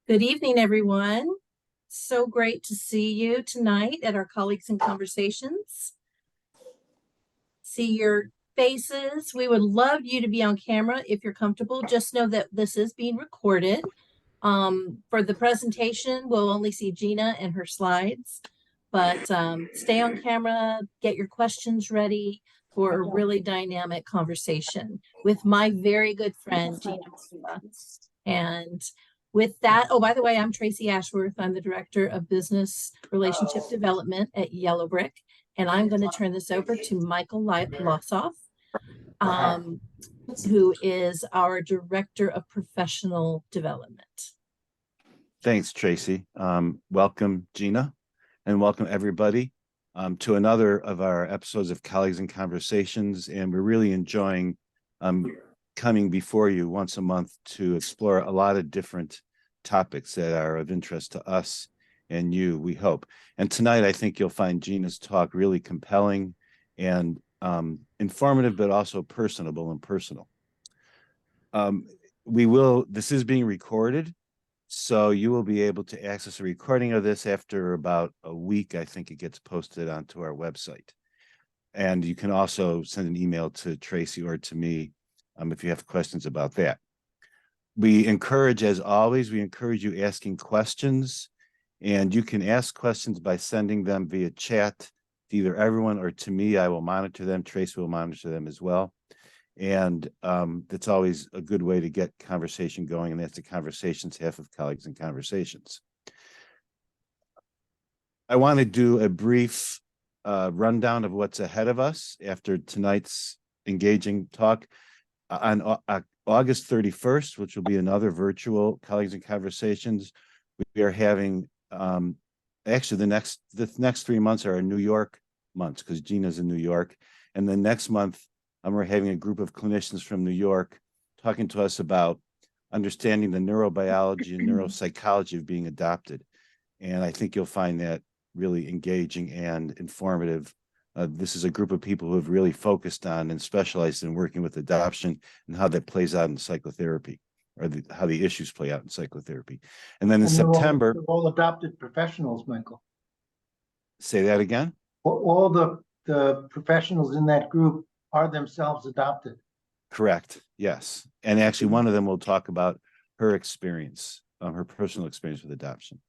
Good evening, everyone. So great to see you tonight at our Colleagues in Conversations. See your faces. We would love you to be on camera if you're comfortable. Just know that this is being recorded. For the presentation, we'll only see Gina and her slides, but stay on camera, get your questions ready for a really dynamic conversation with my very good friend, Gina. And with that, oh, by the way, I'm Tracy Ashworth. I'm the Director of Business Relationship Development at Yellowbrick. And I'm going to turn this over to Michael Lossoff, who is our Director of Professional Development. Thanks, Tracy. Welcome, Gina, and welcome everybody to another of our episodes of Colleagues in Conversations. And we're really enjoying coming before you once a month to explore a lot of different topics that are of interest to us and you, we hope. And tonight, I think you'll find Gina's talk really compelling and informative, but also personable and personal. This is being recorded, so you will be able to access a recording of this after about a week. I think it gets posted onto our website. And you can also send an email to Tracy or to me if you have questions about that. We encourage, as always, you asking questions, and you can ask questions by sending them via chat to either everyone or to me. I will monitor them. Tracy will monitor them as well. And that's always a good way to get conversation going, and that's the conversations half of Colleagues in Conversations. I want to do a brief rundown of what's ahead of us after tonight's engaging talk. On August 31st, which will be another virtual Colleagues in Conversations, we are having actually the next 3 months are our New York months because Gina's in New York, and the next month we're having a group of clinicians from New York talking to us about understanding the neurobiology and neuropsychology of being adopted. And I think you'll find that really engaging and informative. This is a group of people who have really focused on and specialized in working with adoption and how that plays out in psychotherapy, or how the issues play out in psychotherapy. And then in September... They're all adopted professionals, Michael. Say that again? All the professionals in that group are themselves adopted. Correct. Yes. And actually, one of them will talk about her experience, her personal experience with adoption.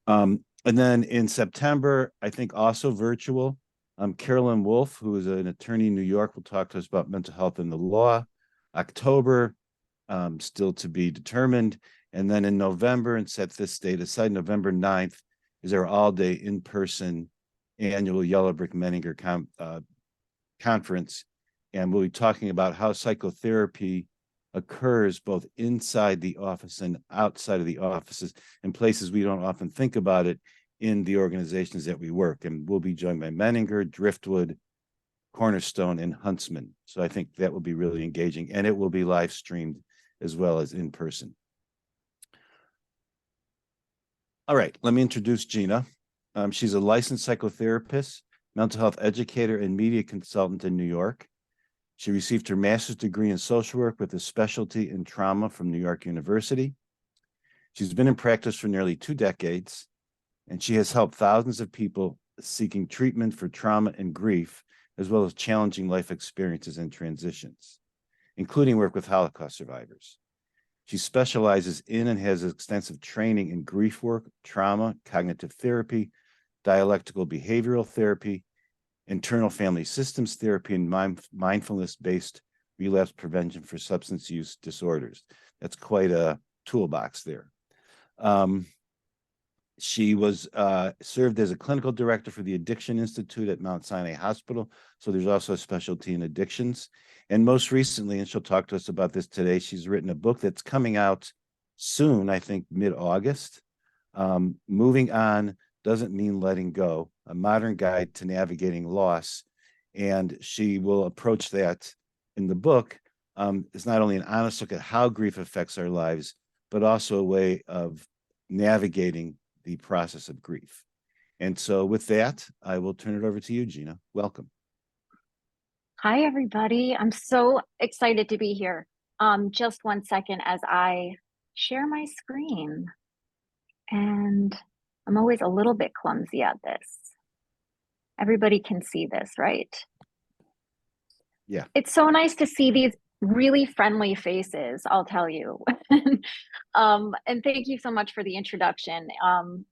And then in September, I think also virtual, Carolyn Wolf, who is an attorney in New York, will talk to us about mental health and the law. October, still to be determined. And then in November, and set this date aside, November 9th is our all-day in-person annual Yellowbrick Menninger conference. And we'll be talking about how psychotherapy occurs both inside the office and outside of the offices in places we don't often think about it in the organizations that we work. And we'll be joined by Menninger, Driftwood, Cornerstone, and Huntsman. So I think that will be really engaging, and it will be live streamed as well as in person. All right, let me introduce Gina. She's a licensed psychotherapist, mental health educator, and media consultant in New York. She received her master's degree in social work with a specialty in trauma from New York University. She's been in practice for nearly 2 decades, and she has helped thousands of people seeking treatment for trauma and grief, as well as challenging life experiences and transitions, including work with Holocaust survivors. She specializes in and has extensive training in grief work, trauma, cognitive therapy, dialectical behavioral therapy, internal family systems therapy, and mindfulness-based relapse prevention for substance use disorders. That's quite a toolbox there. She was served as a clinical director for the Addiction Institute at Mount Sinai Hospital. So there's also a specialty in addictions. And most recently, and she'll talk to us about this today, she's written a book that's coming out soon, I think mid-August. Moving On Doesn't Mean Letting Go, a modern guide to navigating loss. And she will approach that in the book. It's not only an honest look at how grief affects our lives, but also a way of navigating the process of grief. And so with that, I will turn it over to you, Gina. Welcome. Hi, everybody. I'm so excited to be here. Just one second as I share my screen. And I'm always a little bit clumsy at this. Everybody can see this, right? Yeah. It's so nice to see these really friendly faces, I'll tell you. And thank you so much for the introduction.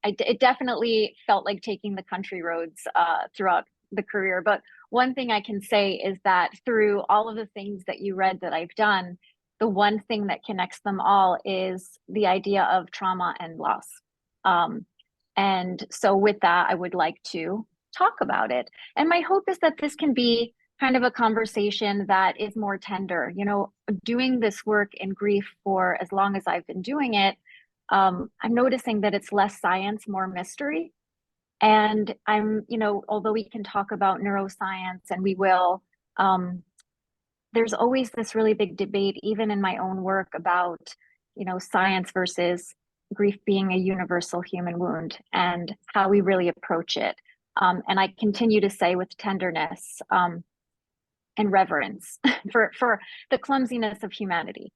It definitely felt like taking the country roads throughout the career. But one thing I can say is that through all of the things that you read that I've done, the one thing that connects them all is the idea of trauma and loss. Um, and so with that, I would like to talk about it. And my hope is that this can be kind of a conversation that is more tender. You know, doing this work in grief for as long as I've been doing it, I'm noticing that it's less science, more mystery. And although we can talk about neuroscience and we will, there's always this really big debate, even in my own work, about, science versus grief being a universal human wound and how we really approach it. And I continue to say with tenderness, and reverence for the clumsiness of humanity.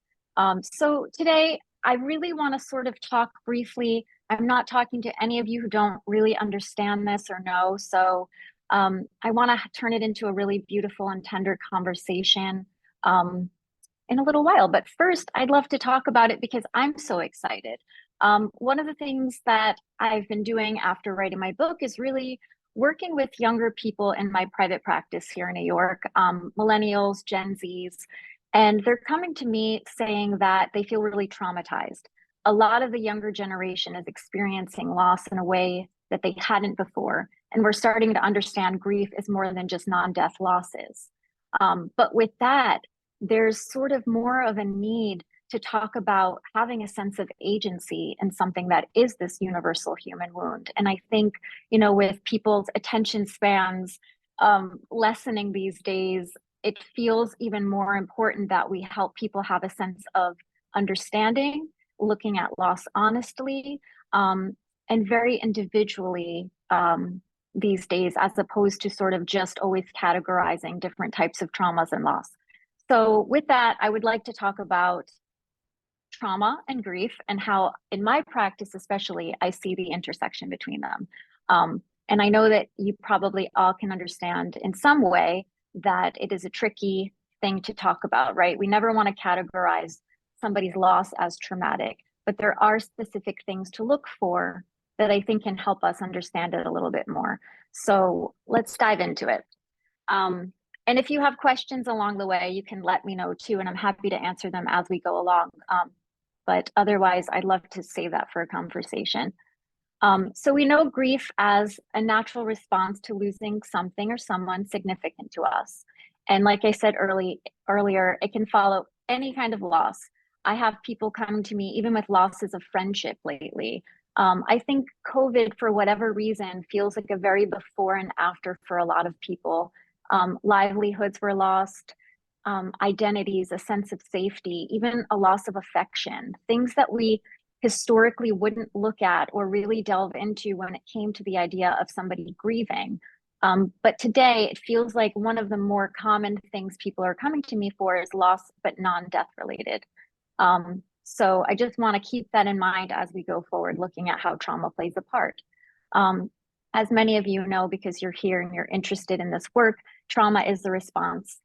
So today, I really want to sort of talk briefly. I'm not talking to any of you who don't really understand this or know. So I want to turn it into a really beautiful and tender conversation in a little while. But first, I'd love to talk about it because I'm so excited. One of the things that I've been doing after writing my book is really working with younger people in my private practice here in New York, millennials, Gen Zs, and they're coming to me saying that they feel really traumatized. A lot of the younger generation is experiencing loss in a way that they hadn't before. And we're starting to understand grief is more than just non-death losses. But with that, there's sort of more of a need to talk about having a sense of agency in something that is this universal human wound. And I think, with people's attention spans lessening these days, it feels even more important that we help people have a sense of understanding, looking at loss honestly, and very individually these days, as opposed to sort of just always categorizing different types of traumas and loss. So with that, I would like to talk about trauma and grief and how in my practice, especially, I see the intersection between them. And I know that you probably all can understand in some way that it is a tricky thing to talk about, right? We never want to categorize somebody's loss as traumatic, but there are specific things to look for that I think can help us understand it a little bit more. So let's dive into it. And if you have questions along the way, you can let me know too, and I'm happy to answer them as we go along. But otherwise, I'd love to save that for a conversation. So we know grief as a natural response to losing something or someone significant to us. And like I said earlier, it can follow any kind of loss. I have people coming to me, even with losses of friendship lately. I think COVID, for whatever reason, feels like a very before and after for a lot of people. Livelihoods were lost, identities, a sense of safety, even a loss of affection, things that we historically wouldn't look at or really delve into when it came to the idea of somebody grieving. But today, it feels like one of the more common things people are coming to me for is loss, but non-death related. So I just want to keep that in mind as we go forward, looking at how trauma plays a part. As many of you know, because you're here and you're interested in this work, trauma is the response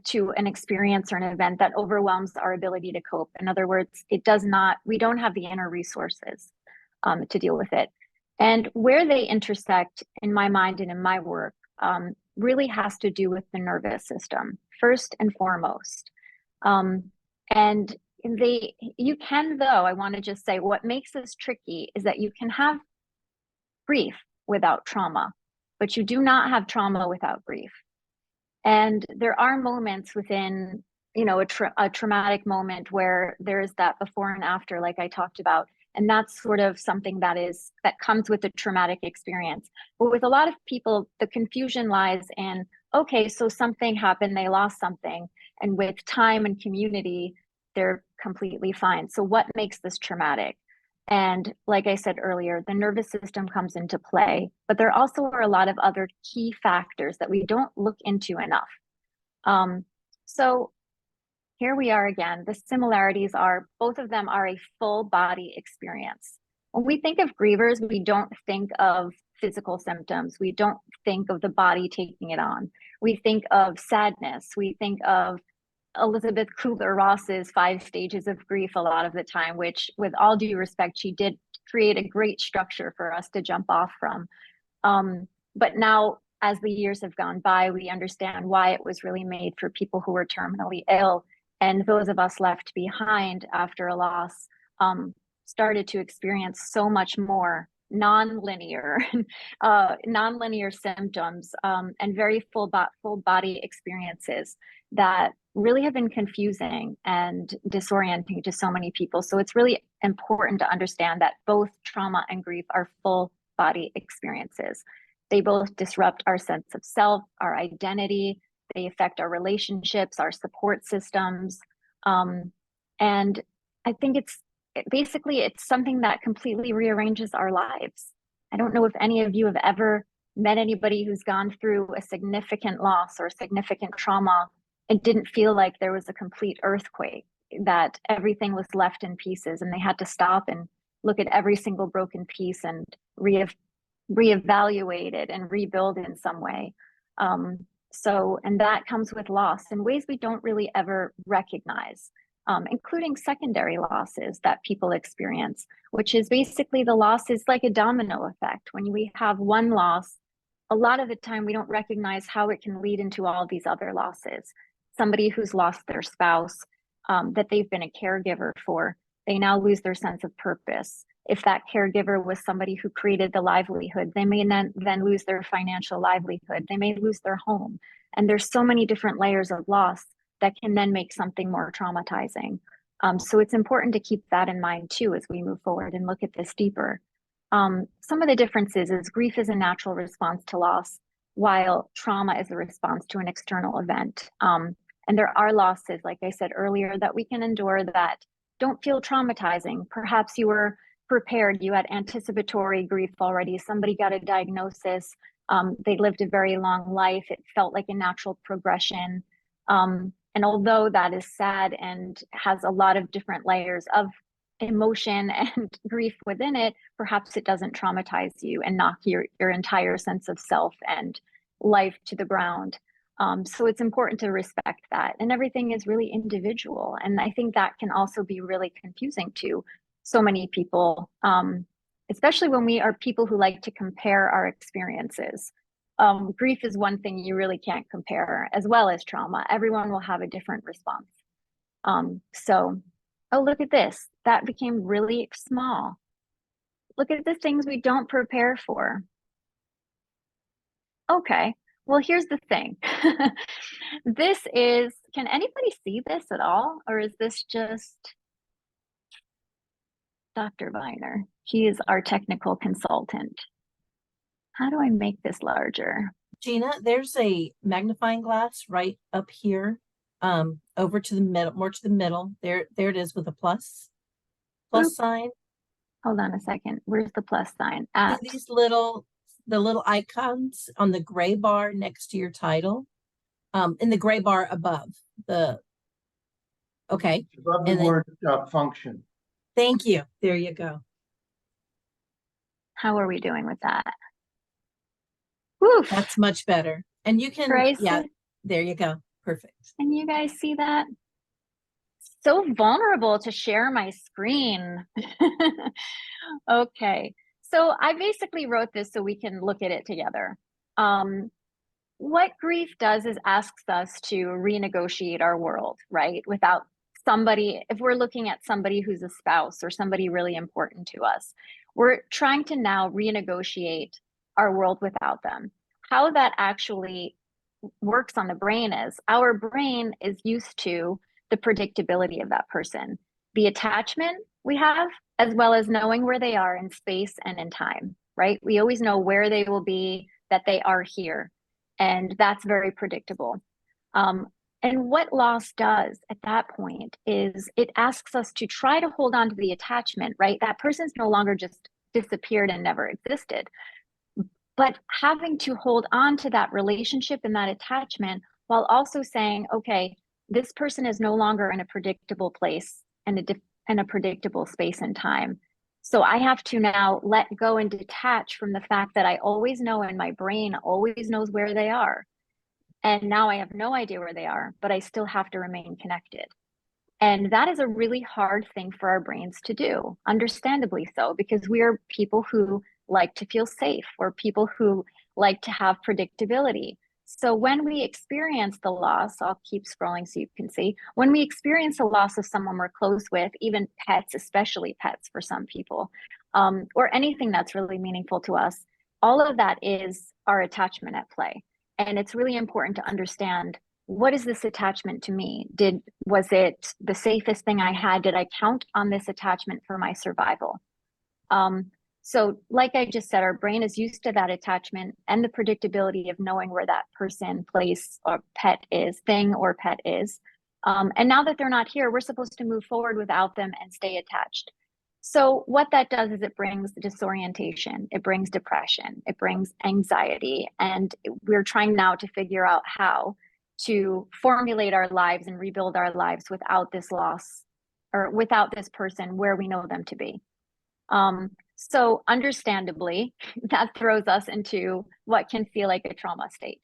to an experience or an event that overwhelms our ability to cope. In other words, we don't have the inner resources to deal with it. And where they intersect in my mind and in my work really has to do with the nervous system, first and foremost. And I want to just say what makes this tricky is that you can have grief without trauma, but you do not have trauma without grief. And there are moments within, a traumatic moment where there's that before and after, like I talked about. And that's sort of something that comes with a traumatic experience. But with a lot of people, the confusion lies in, okay, so something happened, they lost something. And with time and community, they're completely fine. So what makes this traumatic? And like I said earlier, the nervous system comes into play, but there also are a lot of other key factors that we don't look into enough. So here we are again. The similarities are both of them are a full body experience. When we think of grievers, we don't think of physical symptoms. We don't think of the body taking it on. We think of sadness. We think of Elizabeth Kubler-Ross's 5 stages of grief a lot of the time, which, with all due respect, she did create a great structure for us to jump off from. But now, as the years have gone by, we understand why it was really made for people who were terminally ill. And those of us left behind after a loss started to experience so much more non-linear symptoms and very full body experiences that really have been confusing and disorienting to so many people. So it's really important to understand that both trauma and grief are full body experiences. They both disrupt our sense of self, our identity. They affect our relationships, our support systems. And I think it's something that completely rearranges our lives. I don't know if any of you have ever met anybody who's gone through a significant loss or significant trauma and didn't feel like there was a complete earthquake, that everything was left in pieces and they had to stop and look at every single broken piece and reevaluate it and rebuild in some way. And that comes with loss in ways we don't really ever recognize, including secondary losses that people experience, which is basically the loss is like a domino effect. When we have one loss, a lot of the time we don't recognize how it can lead into all these other losses. Somebody who's lost their spouse that they've been a caregiver for, they now lose their sense of purpose. If that caregiver was somebody who created the livelihood, they may then lose their financial livelihood. They may lose their home. And there's so many different layers of loss that can then make something more traumatizing. So it's important to keep that in mind too as we move forward and look at this deeper. Some of the differences is grief is a natural response to loss, while trauma is a response to an external event. And there are losses, like I said earlier, that we can endure that don't feel traumatizing. Perhaps you were prepared, you had anticipatory grief already, somebody got a diagnosis, they lived a very long life, it felt like a natural progression. And although that is sad and has a lot of different layers of emotion and grief within it, perhaps it doesn't traumatize you and knock your entire sense of self and life to the ground. So it's important to respect that. And everything is really individual. And I think that can also be really confusing to so many people, especially when we are people who like to compare our experiences. Grief is one thing you really can't compare, as well as trauma. Everyone will have a different response. Oh, look at this. That became really small. Look at the things we don't prepare for. Okay, well, here's the thing. Can anybody see this at all? Or is this just Dr. Viner? He is our technical consultant. How do I make this larger? Gina, there's a magnifying glass right up here, over to the middle, more to the middle. There it is with a plus sign. Hold on a second. Where's the plus sign? These the little icons on the gray bar next to your title, in the gray bar above the. Okay. Above the word function. Thank you. There you go. How are we doing with that? Woof. That's much better. And you can, yeah, there you go. Perfect. Can you guys see that? So vulnerable to share my screen. Okay. So I basically wrote this so we can look at it together. What grief does is asks us to renegotiate our world, right? Without somebody, if we're looking at somebody who's a spouse or somebody really important to us, we're trying to now renegotiate our world without them. How that actually works on the brain is our brain is used to the predictability of that person, the attachment we have, as well as knowing where they are in space and in time, right? We always know where they will be, that they are here. And that's very predictable. And what loss does at that point is it asks us to try to hold on to the attachment, right? That person's no longer just disappeared and never existed, but having to hold on to that relationship and that attachment while also saying, okay, this person is no longer in a predictable place and a predictable space and time. So I have to now let go and detach from the fact that I always know, and my brain always knows where they are. And now I have no idea where they are, but I still have to remain connected. And that is a really hard thing for our brains to do, understandably so, because we are people who like to feel safe, or people who like to have predictability. So when we experience the loss, I'll keep scrolling so you can see, when we experience the loss of someone we're close with, even pets, especially pets for some people, or anything that's really meaningful to us, all of that is our attachment at play. And it's really important to understand, what is this attachment to me? Was it the safest thing I had? Did I count on this attachment for my survival? So like I just said, our brain is used to that attachment and the predictability of knowing where that person, place, or pet is, thing or pet is. And now that they're not here, we're supposed to move forward without them and stay attached. So what that does is it brings disorientation, it brings depression, it brings anxiety, and we're trying now to figure out how to formulate our lives and rebuild our lives without this loss, or without this person where we know them to be. So understandably, that throws us into what can feel like a trauma state,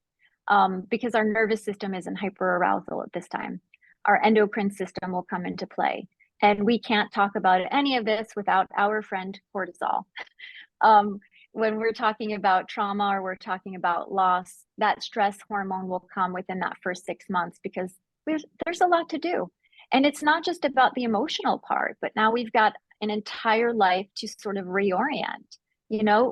because our nervous system is in hyperarousal at this time. Our endocrine system will come into play. And we can't talk about any of this without our friend cortisol. When we're talking about trauma, or we're talking about loss, that stress hormone will come within that first 6 months, because there's a lot to do. And it's not just about the emotional part, but now we've got an entire life to sort of reorient,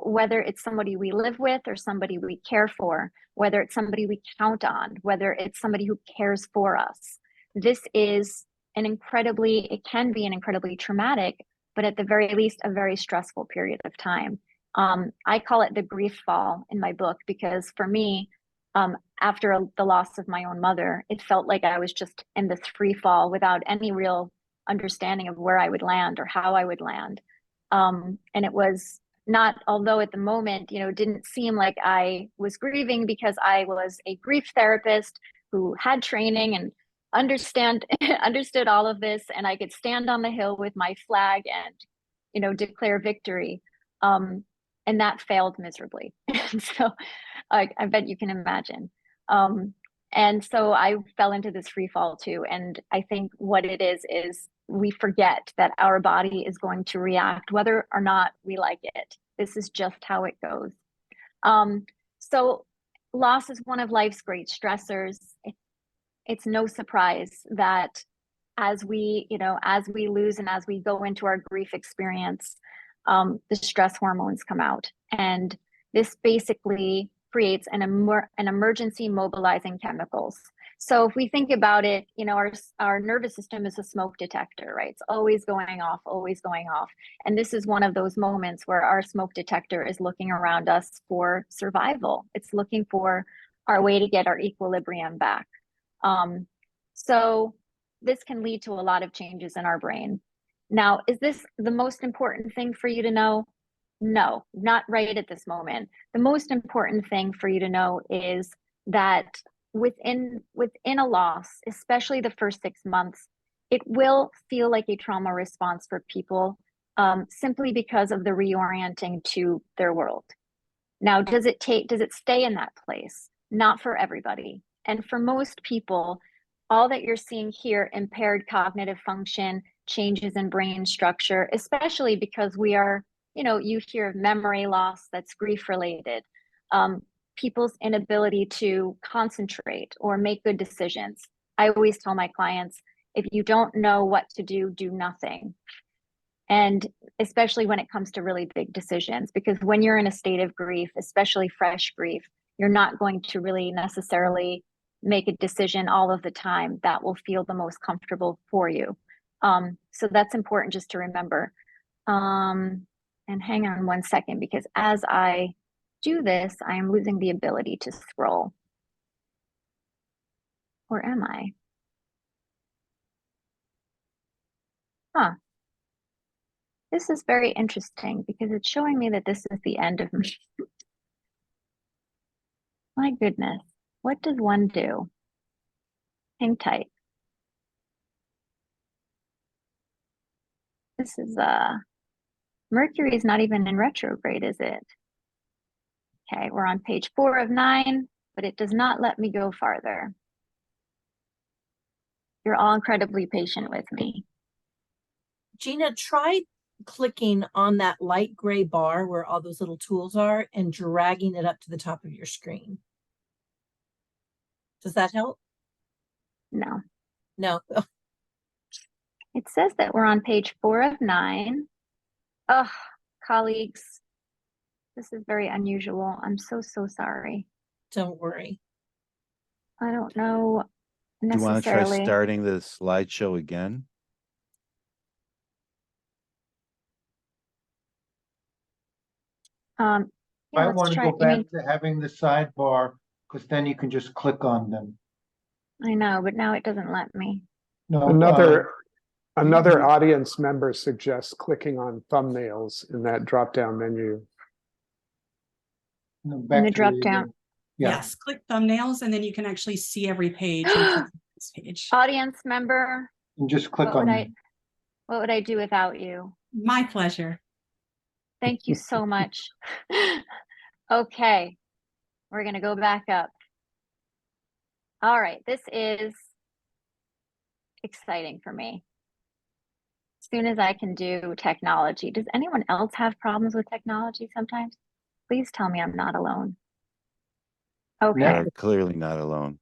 whether it's somebody we live with or somebody we care for, whether it's somebody we count on, whether it's somebody who cares for us. This is it can be an incredibly traumatic, but at the very least, a very stressful period of time. I call it the grief fall in my book, because for me, after the loss of my own mother, it felt like I was just in this free fall without any real understanding of where I would land or how I would land. And it was not, although at the moment, it didn't seem like I was grieving, because I was a grief therapist who had training and understood all of this, and I could stand on the hill with my flag and declare victory, and that failed miserably. So I bet you can imagine. And so I fell into this free fall too, and I think what it is we forget that our body is going to react whether or not we like it. This is just how it goes. So loss is one of life's great stressors. It's no surprise that as we lose and as we go into our grief experience, the stress hormones come out, and this basically creates an emergency mobilizing chemicals. So if we think about it, our nervous system is a smoke detector, right? It's always going off, always going off. And this is one of those moments where our smoke detector is looking around us for survival. It's looking for our way to get our equilibrium back. So this can lead to a lot of changes in our brain. Now, is this the most important thing for you to know? No, not right at this moment. The most important thing for you to know is that within a loss, especially the first 6 months, it will feel like a trauma response for people, simply because of the reorienting to their world. Now, does it stay in that place? Not for everybody. And for most people, all that you're seeing here, impaired cognitive function, changes in brain structure, especially because we are, you hear of memory loss that's grief related, people's inability to concentrate or make good decisions. I always tell my clients, if you don't know what to do, do nothing. And especially when it comes to really big decisions, because when you're in a state of grief, especially fresh grief, you're not going to really necessarily make a decision all of the time that will feel the most comfortable for you. So that's important just to remember. And hang on one second, because as I do this, I am losing the ability to scroll. Or am I? Huh. This is very interesting, because it's showing me that this is the end of me. My goodness, what does one do? Hang tight. This is Mercury is not even in retrograde, is it? Okay, we're on page 4 of 9, but it does not let me go farther. You're all incredibly patient with me. Gina, try clicking on that light gray bar where all those little tools are and dragging it up to the top of your screen. Does that help? No. No. It says that we're on page 4 of 9. Oh, colleagues, this is very unusual. I'm so sorry. Don't worry. I don't know Do you want to try necessarily. starting the slideshow again? Yeah, I let's want to try. go back to having the sidebar, because then you can just click on them. I know, but now it doesn't let me. No, Another audience member suggests clicking on thumbnails in that drop-down menu. no, In back the to where drop you down. were. Yeah, Yes, click thumbnails and then you can actually see every page. And click on this page. Audience member, and just click what on would them. what would I do without you? My pleasure. Thank you so much. Okay, we're gonna go back up. All right, this is exciting for me. As soon as I can do technology. Does anyone else have problems with technology sometimes? Please tell me I'm not alone. Okay. You're clearly not alone.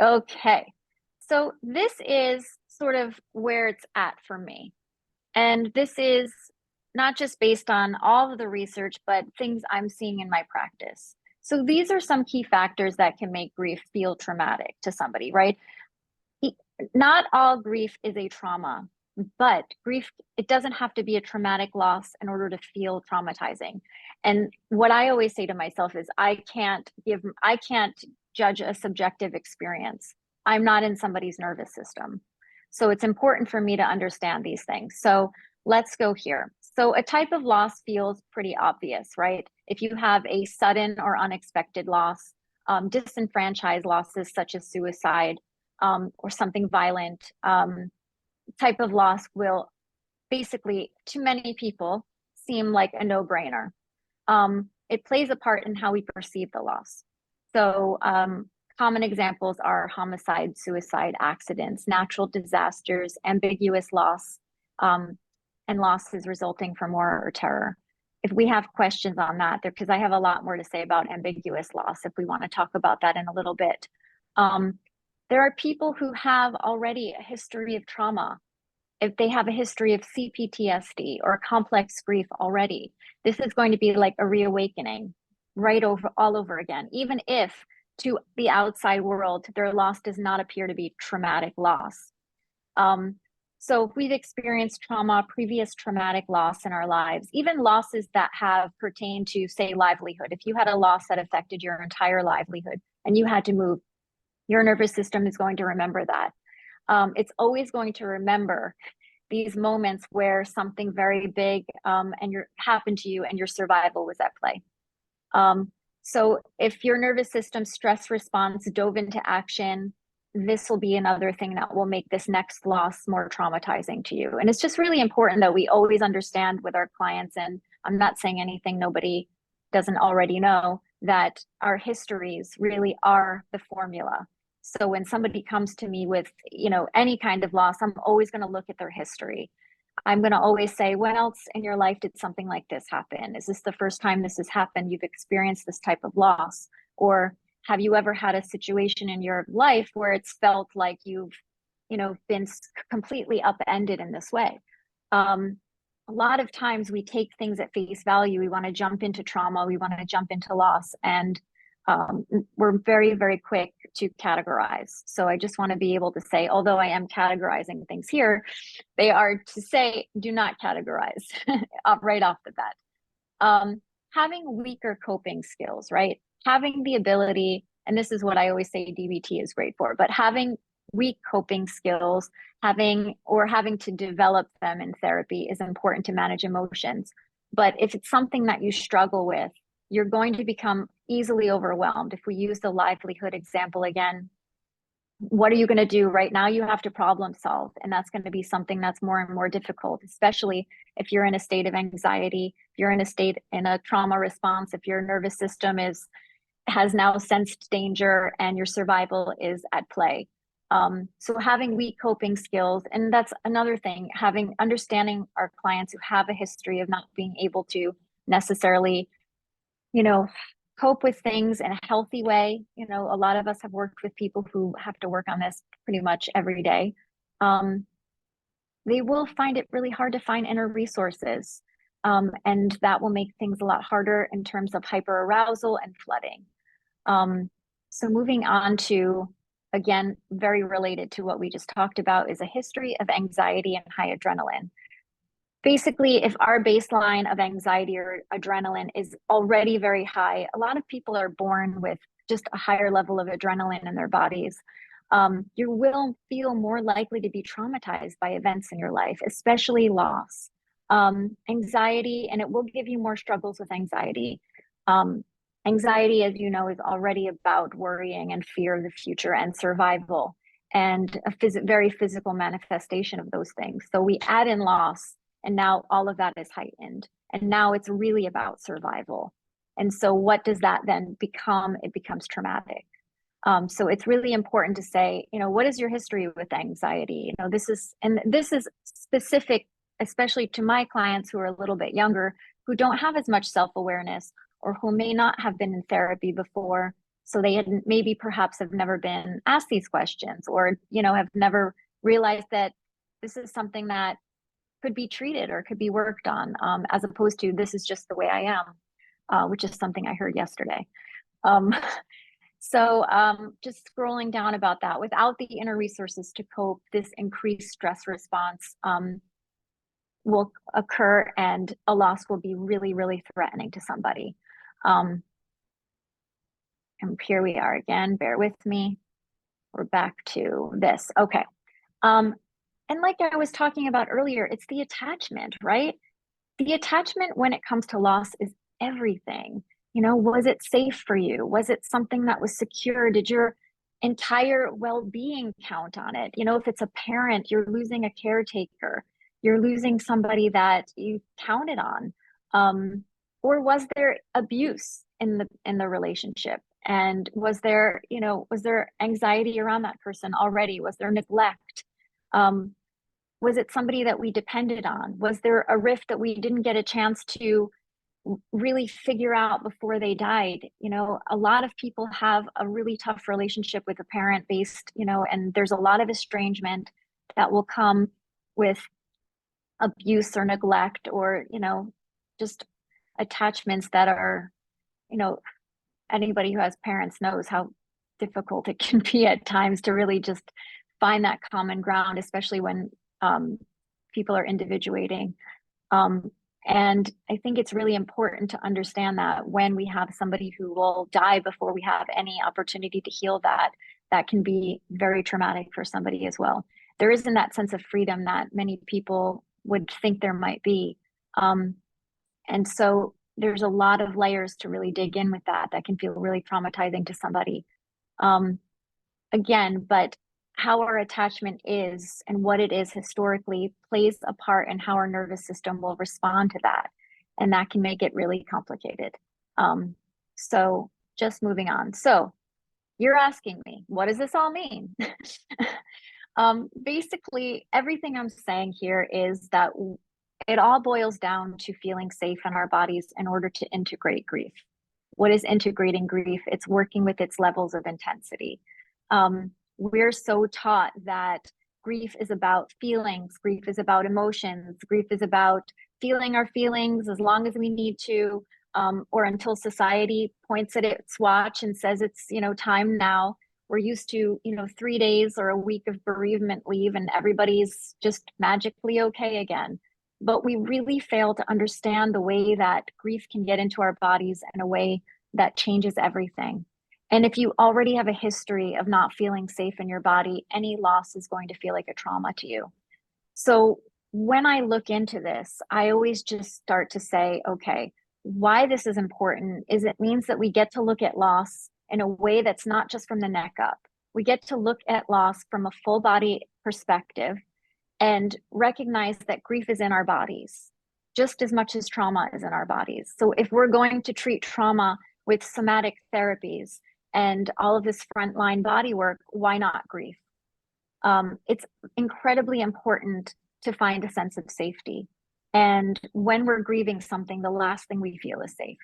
Okay. So this is sort of where it's at for me. And this is not just based on all of the research, but things I'm seeing in my practice. So these are some key factors that can make grief feel traumatic to somebody, right? Not all grief is a trauma, but grief, it doesn't have to be a traumatic loss in order to feel traumatizing. And what I always say to myself is I can't judge a subjective experience. I'm not in somebody's nervous system. So it's important for me to understand these things. So let's go here. So a type of loss feels pretty obvious, right? If you have a sudden or unexpected loss, disenfranchised losses such as suicide, or something violent, type of loss will basically, to many people, seem like a no-brainer. It plays a part in how we perceive the loss. So common examples are homicide, suicide, accidents, natural disasters, ambiguous loss, and losses resulting from war or terror. If we have questions on that, because I have a lot more to say about ambiguous loss, if we want to talk about that in a little bit. There are people who have already a history of trauma. If they have a history of CPTSD or complex grief already, this is going to be like a reawakening all over again, even if to the outside world, their loss does not appear to be traumatic loss. So if we've experienced trauma, previous traumatic loss in our lives, even losses that have pertained to, say, livelihood, if you had a loss that affected your entire livelihood and you had to move, your nervous system is going to remember that. It's always going to remember these moments where something very big happened to you and your survival was at play. So if your nervous system stress response dove into action, this will be another thing that will make this next loss more traumatizing to you. And it's just really important that we always understand with our clients, and I'm not saying anything nobody doesn't already know, that our histories really are the formula. So when somebody comes to me with, any kind of loss, I'm always going to look at their history. I'm going to always say, when else in your life did something like this happen? Is this the first time this has happened? You've experienced this type of loss? Or have you ever had a situation in your life where it's felt like you've, been completely upended in this way? A lot of times we take things at face value. We want to jump into trauma. We want to jump into loss. And we're very, very quick to categorize. So I just want to be able to say, although I am categorizing things here, they are to say, do not categorize right off the bat. Having weaker coping skills, right? Having the ability, and this is what I always say DBT is great for, but having weak coping skills, having to develop them in therapy is important to manage emotions. But if it's something that you struggle with, you're going to become easily overwhelmed. If we use the livelihood example again, what are you going to do right now? You have to problem solve, and that's going to be something that's more and more difficult, especially if you're in a state of anxiety, if you're in a trauma response, if your nervous system has now sensed danger and your survival is at play. So having weak coping skills, and that's another thing, understanding our clients who have a history of not being able to necessarily, cope with things in a healthy way. A lot of us have worked with people who have to work on this pretty much every day. They will find it really hard to find inner resources. And that will make things a lot harder in terms of hyperarousal and flooding. So moving on to, again, very related to what we just talked about, is a history of anxiety and high adrenaline. Basically, if our baseline of anxiety or adrenaline is already very high, a lot of people are born with just a higher level of adrenaline in their bodies. You will feel more likely to be traumatized by events in your life, especially loss. Anxiety, and it will give you more struggles with anxiety. Anxiety, as you know, is already about worrying and fear of the future and survival, and a very physical manifestation of those things. So we add in loss, and now all of that is heightened. And now it's really about survival. And so what does that then become? It becomes traumatic. So it's really important to say, what is your history with anxiety? This is specific, especially to my clients who are a little bit younger, who don't have as much self-awareness, or who may not have been in therapy before. So they perhaps have never been asked these questions, or, have never realized that this is something that could be treated or could be worked on, as opposed to, this is just the way I am, which is something I heard yesterday. So just scrolling down about that, without the inner resources to cope, this increased stress response will occur, and a loss will be really, really threatening to somebody. And here we are again, bear with me. We're back to this. Okay. And like I was talking about earlier, it's the attachment, right? The attachment when it comes to loss is everything. Was it safe for you? Was it something that was secure? Did your entire well-being count on it? If it's a parent, you're losing a caretaker, you're losing somebody that you counted on. Or was there abuse in the relationship? And was there anxiety around that person already? Was there neglect? Was it somebody that we depended on? Was there a rift that we didn't get a chance to really figure out before they died? A lot of people have a really tough relationship with a parent based, and there's a lot of estrangement that will come with abuse or neglect, or, just attachments that are, anybody who has parents knows how difficult it can be at times to really just find that common ground, especially when people are individuating. And I think it's really important to understand that when we have somebody who will die before we have any opportunity to heal that can be very traumatic for somebody as well. There isn't that sense of freedom that many people would think there might be. And so there's a lot of layers to really dig in with that can feel really traumatizing to somebody. Again, but how our attachment is and what it is historically plays a part in how our nervous system will respond to that. And that can make it really complicated. So just moving on. So you're asking me, what does this all mean? Basically, everything I'm saying here is that it all boils down to feeling safe in our bodies in order to integrate grief. What is integrating grief? It's working with its levels of intensity. We're so taught that grief is about feelings, grief is about emotions, grief is about feeling our feelings as long as we need to, or until society points at its watch and says it's, time now. We're used to, 3 days or a week of bereavement leave, and everybody's just magically okay again. But we really fail to understand the way that grief can get into our bodies in a way that changes everything. And if you already have a history of not feeling safe in your body, any loss is going to feel like a trauma to you. So when I look into this, I always just start to say, okay, why this is important is it means that we get to look at loss in a way that's not just from the neck up. We get to look at loss from a full body perspective and recognize that grief is in our bodies just as much as trauma is in our bodies. So if we're going to treat trauma with somatic therapies and all of this frontline body work, why not grief? It's incredibly important to find a sense of safety. And when we're grieving something, the last thing we feel is safe.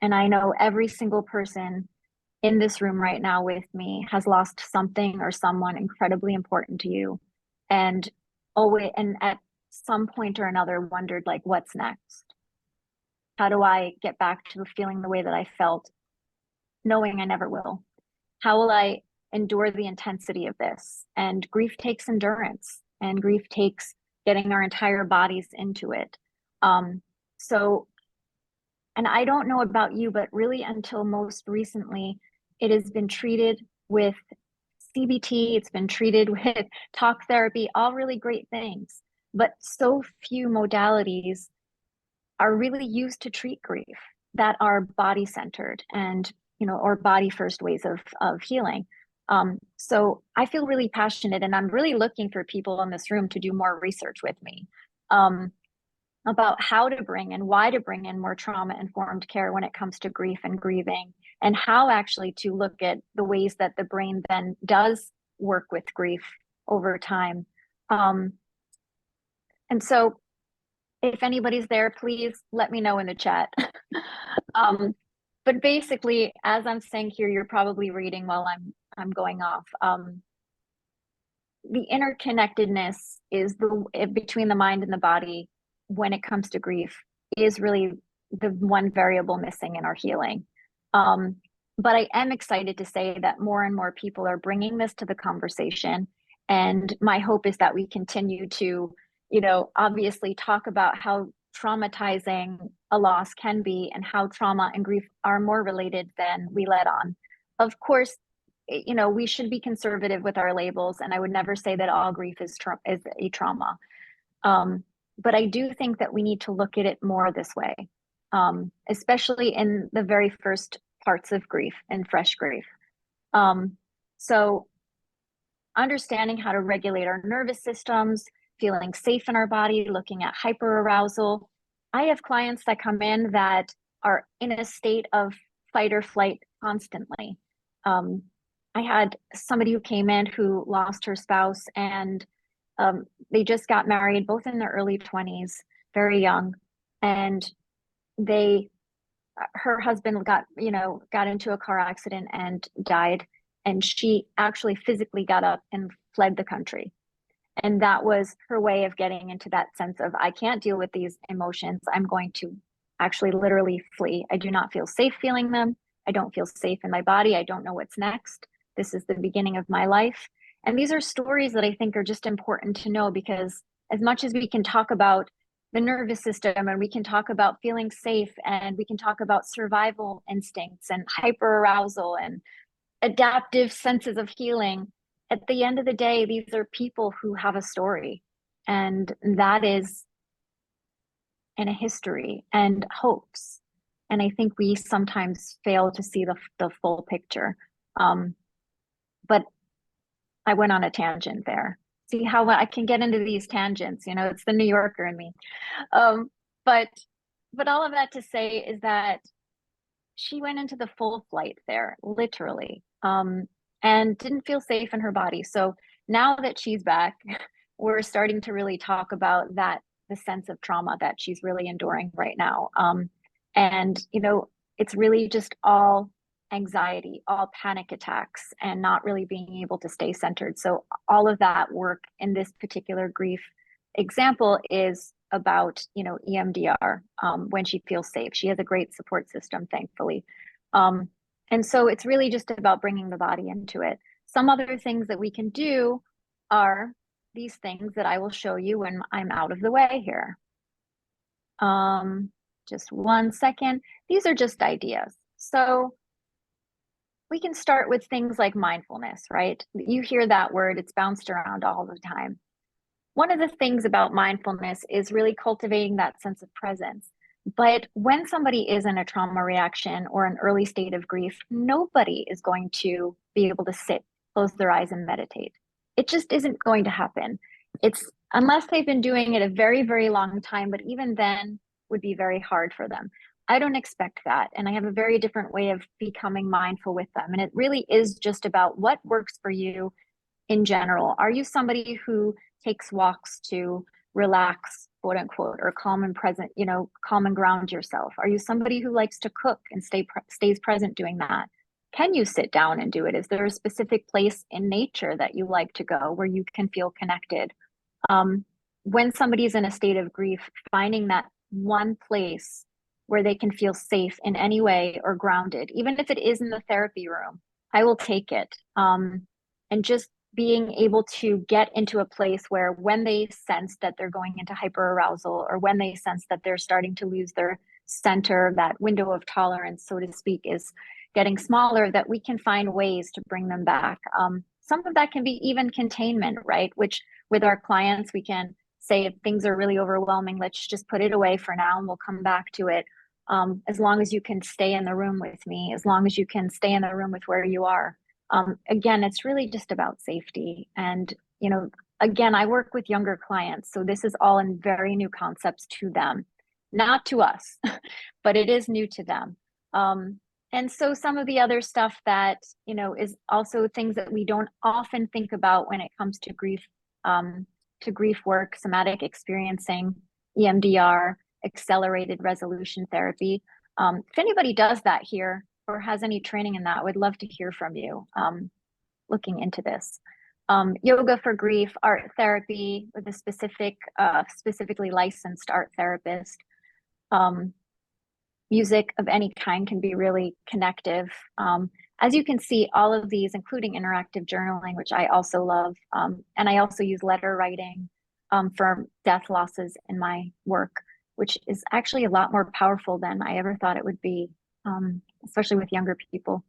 And I know every single person in this room right now with me has lost something or someone incredibly important to you. And at some point or another wondered, like, what's next? How do I get back to feeling the way that I felt, knowing I never will? How will I endure the intensity of this? And grief takes endurance, and grief takes getting our entire bodies into it. And I don't know about you, but really until most recently, it has been treated with CBT, it's been treated with talk therapy, all really great things. But so few modalities are really used to treat grief that are body centered and, or body first ways of healing. So I feel really passionate, and I'm really looking for people in this room to do more research with me about how to bring and why to bring in more trauma-informed care when it comes to grief and grieving, and how actually to look at the ways that the brain then does work with grief over time. And so if anybody's there, please let me know in the chat. But basically, as I'm saying here, you're probably reading while I'm going off. The interconnectedness is between the mind and the body when it comes to grief is really the one variable missing in our healing. But I am excited to say that more and more people are bringing this to the conversation. And my hope is that we continue to, obviously talk about how traumatizing a loss can be and how trauma and grief are more related than we let on. Of course, we should be conservative with our labels, and I would never say that all grief is a trauma. But I do think that we need to look at it more this way, especially in the very first parts of grief and fresh grief. So understanding how to regulate our nervous systems, feeling safe in our body, looking at hyperarousal. I have clients that come in that are in a state of fight or flight constantly. I had somebody who came in who lost her spouse, and they just got married, both in their early 20s, very young. And her husband got into a car accident and died. And she actually physically got up and fled the country. And that was her way of getting into that sense of, I can't deal with these emotions. I'm going to actually literally flee. I do not feel safe feeling them. I don't feel safe in my body. I don't know what's next. This is the beginning of my life. And these are stories that I think are just important to know, because as much as we can talk about the nervous system, and we can talk about feeling safe, and we can talk about survival instincts and hyperarousal and adaptive senses of healing, at the end of the day, these are people who have a story, and that is in a history and hopes. And I think we sometimes fail to see the full picture. But I went on a tangent there. See how I can get into these tangents, it's the New Yorker in me. But all of that to say is that she went into the full flight there, literally, and didn't feel safe in her body. So now that she's back, we're starting to really talk about the sense of trauma that she's really enduring right now. And, it's really just all anxiety, all panic attacks, and not really being able to stay centered. So all of that work in this particular grief example is about, EMDR, when she feels safe. She has a great support system, thankfully. And so it's really just about bringing the body into it. Some other things that we can do are these things that I will show you when I'm out of the way here. Just 1 second. These are just ideas. So we can start with things like mindfulness, right? You hear that word, it's bounced around all the time. One of the things about mindfulness is really cultivating that sense of presence. But when somebody is in a trauma reaction or an early state of grief, nobody is going to be able to sit close their eyes and meditate. It just isn't going to happen. It's unless they've been doing it a very, very long time, but even then would be very hard for them. I don't expect that. And I have a very different way of becoming mindful with them. And it really is just about what works for you in general. Are you somebody who takes walks to relax, quote unquote, or calm and present, calm and ground yourself? Are you somebody who likes to cook and stays present doing that? Can you sit down and do it? Is there a specific place in nature that you like to go where you can feel connected? When somebody's in a state of grief, finding that one place where they can feel safe in any way or grounded, even if it is in the therapy room, I will take it. And just being able to get into a place where when they sense that they're going into hyperarousal, or when they sense that they're starting to lose their center, that window of tolerance, so to speak, is getting smaller, that we can find ways to bring them back. Some of that can be even containment, right? Which with our clients, we can say, if things are really overwhelming, let's just put it away for now and we'll come back to it. As long as you can stay in the room with me, as long as you can stay in the room with where you are. Again, it's really just about safety. And, again, I work with younger clients, so this is all in very new concepts to them, not to us, but it is new to them. And so some of the other stuff that, is also things that we don't often think about when it comes to grief work, somatic experiencing, EMDR, accelerated resolution therapy. If anybody does that here or has any training in that, I would love to hear from you looking into this. Yoga for grief, art therapy with a specifically licensed art therapist. Music of any kind can be really connective. As you can see, all of these, including interactive journaling, which I also love, and I also use letter writing for death losses in my work, which is actually a lot more powerful than I ever thought it would be, especially with younger people.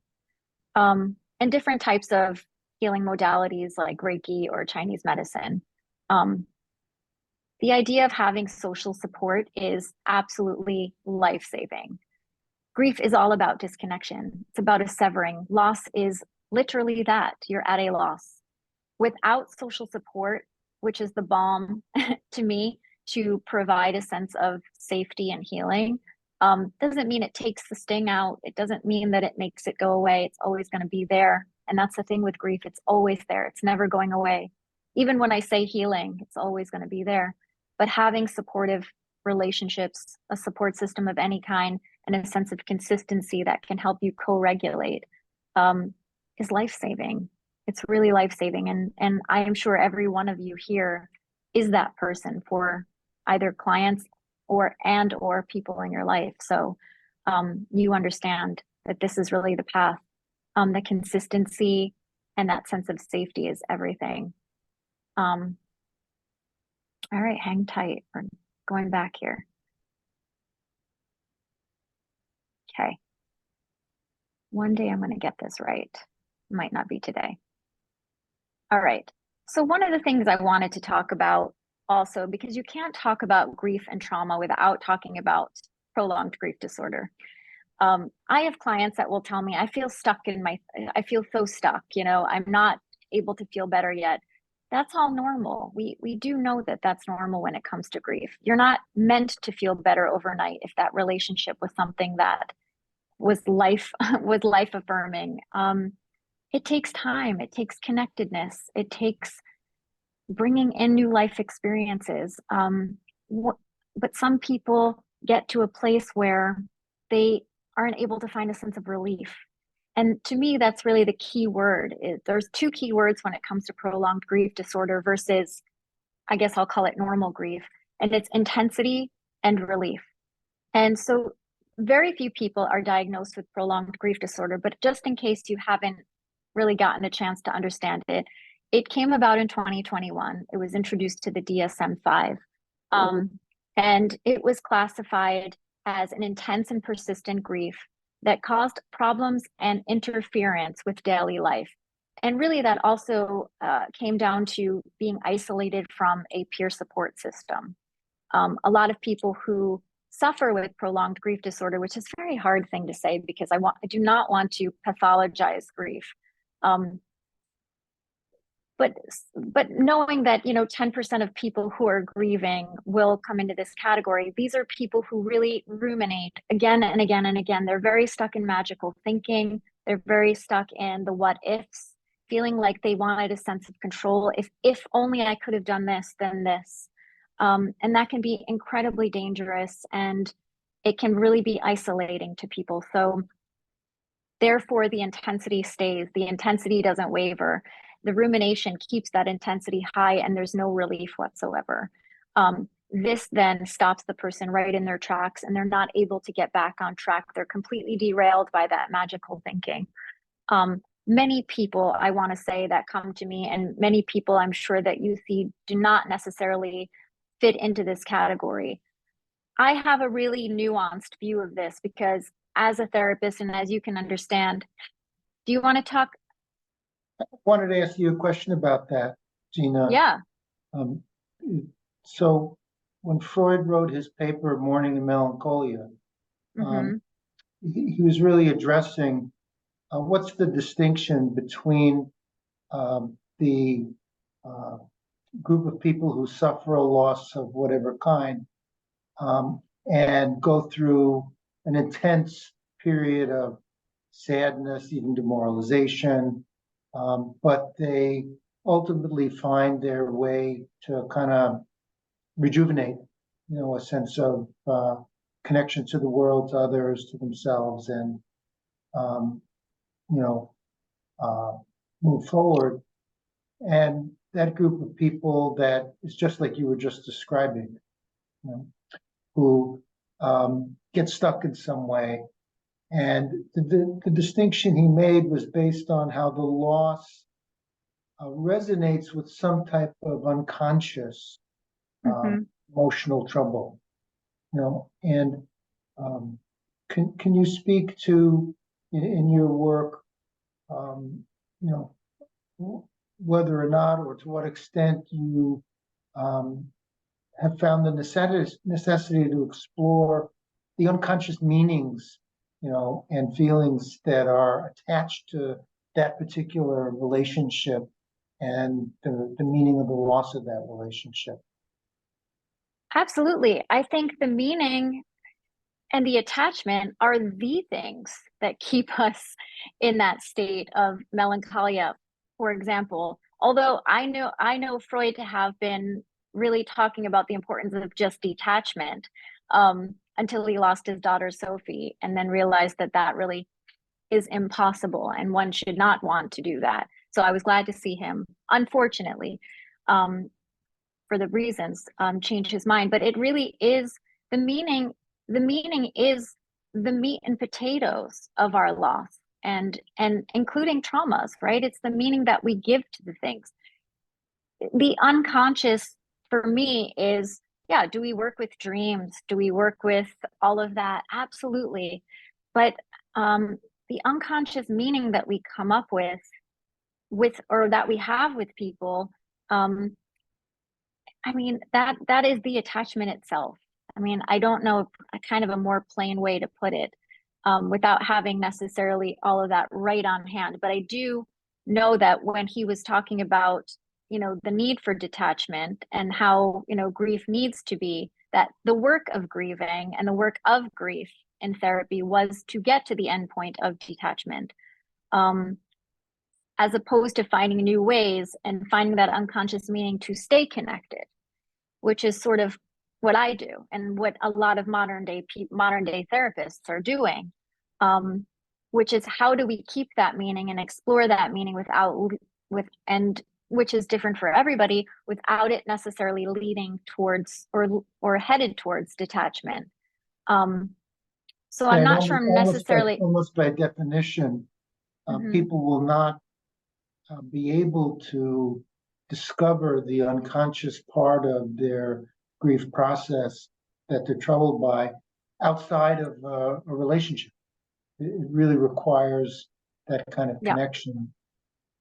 And different types of healing modalities like Reiki or Chinese medicine. The idea of having social support is absolutely life-saving. Grief is all about disconnection. It's about a severing. Loss is literally that. You're at a loss. Without social support, which is the balm to me to provide a sense of safety and healing, doesn't mean it takes the sting out. It doesn't mean that it makes it go away. It's always going to be there. And that's the thing with grief. It's always there. It's never going away. Even when I say healing, it's always going to be there. But having supportive relationships, a support system of any kind, and a sense of consistency that can help you co-regulate is life-saving. It's really life-saving. And I am sure every one of you here is that person for either clients or people in your life. So you understand that this is really the path. The consistency and that sense of safety is everything. All right, hang tight. We're going back here. Okay. One day I'm going to get this right. Might not be today. All right. So one of the things I wanted to talk about also, because you can't talk about grief and trauma without talking about prolonged grief disorder. I have clients that will tell me, I feel so stuck, I'm not able to feel better yet. That's all normal. We do know that that's normal when it comes to grief. You're not meant to feel better overnight if that relationship was something that was life affirming. It takes time. It takes connectedness. It takes bringing in new life experiences. But some people get to a place where they aren't able to find a sense of relief. And to me, that's really the key word. There's two key words when it comes to prolonged grief disorder versus, I guess I'll call it normal grief, and it's intensity and relief. And so very few people are diagnosed with prolonged grief disorder, but just in case you haven't really gotten a chance to understand it, it came about in 2021. It was introduced to the DSM-5, and it was classified as an intense and persistent grief that caused problems and interference with daily life. And really that also came down to being isolated from a peer support system. A lot of people who suffer with prolonged grief disorder, which is a very hard thing to say because I do not want to pathologize grief. but knowing that, 10% of people who are grieving will come into this category, these are people who really ruminate again and again and again. They're very stuck in magical thinking. They're very stuck in the what ifs, feeling like they wanted a sense of control. If only I could have done this, then this. And that can be incredibly dangerous, and it can really be isolating to people. So therefore, the intensity stays, the intensity doesn't waver. The rumination keeps that intensity high, and there's no relief whatsoever. This then stops the person right in their tracks, and they're not able to get back on track. They're completely derailed by that magical thinking. Many people, I want to say, that come to me, and many people I'm sure that you see, do not necessarily fit into this category. I have a really nuanced view of this because as a therapist, and as you can understand, do you want to talk? I wanted to ask you a question about that, Gina. Yeah. Um, so when Freud wrote his paper, Mourning and Melancholia, he was really addressing what's the distinction between the group of people who suffer a loss of whatever kind and go through an intense period of sadness, even demoralization, but they ultimately find their way to kind of rejuvenate, a sense of connection to the world, to others, to themselves, and you know, move forward. And that group of people that is just like you were just describing, who get stuck in some way. And the distinction he made was based on how the loss resonates with some type of unconscious emotional trouble, and can you speak to in your work, whether or not or to what extent you have found the necessity to explore the unconscious meanings, and feelings that are attached to that particular relationship and the meaning of the loss of that relationship? Absolutely. I think the meaning and the attachment are the things that keep us in that state of melancholia. For example, although I know Freud to have been really talking about the importance of just detachment, until he lost his daughter Sophie, and then realized that that really is impossible and one should not want to do that. So I was glad to see him, unfortunately, for the reasons, change his mind. But it really is the meaning. The meaning is the meat and potatoes of our loss, and including traumas, right? It's the meaning that we give to the things. The unconscious for me is, yeah, do we work with dreams? Do we work with all of that? Absolutely. But the unconscious meaning that we come up with or that we have with people, I mean, that is the attachment itself. I mean, I don't know a kind of a more plain way to put it, without having necessarily all of that right on hand. But I do know that when he was talking about, the need for detachment and how, grief needs to be, that the work of grieving and the work of grief in therapy was to get to the end point of detachment, as opposed to finding new ways and finding that unconscious meaning to stay connected, which is sort of what I do and what a lot of modern day therapists are doing, which is how do we keep that meaning and explore that meaning and which is different for everybody, without it necessarily leading towards or headed towards detachment. So I'm not sure I'm necessarily almost by definition, people will not be able to discover the unconscious part of their grief process that they're troubled by outside of a relationship. It really requires that kind of connection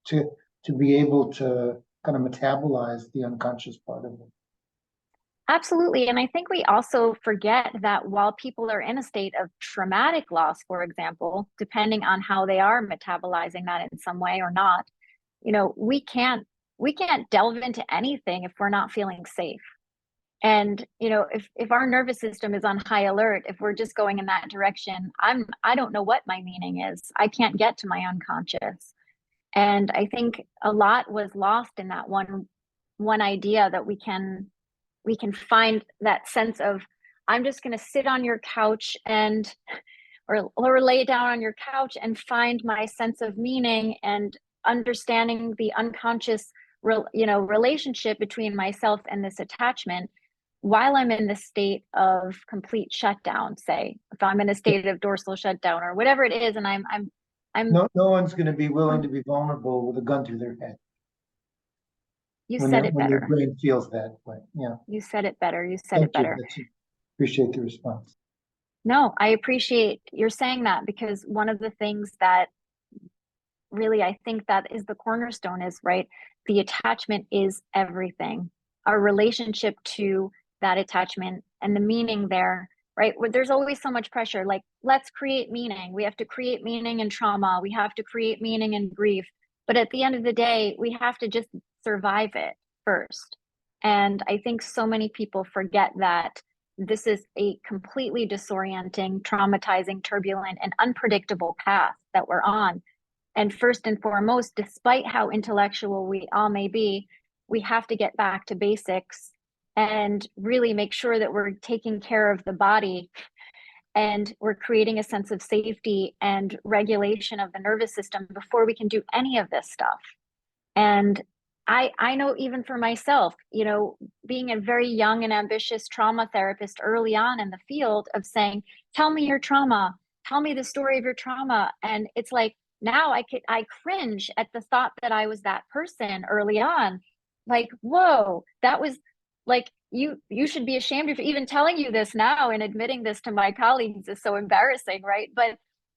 to be able to kind of metabolize the unconscious part of it. Absolutely. And I think we also forget that while people are in a state of traumatic loss, for example, depending on how they are metabolizing that in some way or not, we can't we can't delve into anything if we're not feeling safe. And, you know, if our nervous system is on high alert, if we're just going in that direction, I don't know what my meaning is. I can't get to my unconscious. And I think a lot was lost in that one idea that we can find that sense of, I'm just going to sit on your couch and or lay down on your couch and find my sense of meaning and understanding the unconscious relationship between myself and this attachment while I'm in the state of complete shutdown. Say if I'm in a state of dorsal shutdown or whatever it is, and I'm No one's going to be willing to be vulnerable with a gun to their head you when said it when their better. brain feels that way. Yeah. You said it better. You said Thank it better. Appreciate the response. No, I appreciate you're saying that, because one of the things that really I think that is the cornerstone is, right, the attachment is everything. Our relationship to that attachment and the meaning there, right? Where there's always so much pressure, like, let's create meaning. We have to create meaning in trauma. We have to create meaning in grief. But at the end of the day, we have to just survive it first. And I think so many people forget that this is a completely disorienting, traumatizing, turbulent, and unpredictable path that we're on. And first and foremost, despite how intellectual we all may be, we have to get back to basics and really make sure that we're taking care of the body and we're creating a sense of safety and regulation of the nervous system before we can do any of this stuff. And I know, even for myself, you know, being a very young and ambitious trauma therapist early on in the field of saying, tell me your trauma, tell me the story of your trauma. And it's like, now I cringe at the thought that I was that person early on. Like, whoa, that was like, you should be ashamed of even telling you this now, and admitting this to my colleagues is so embarrassing, right? But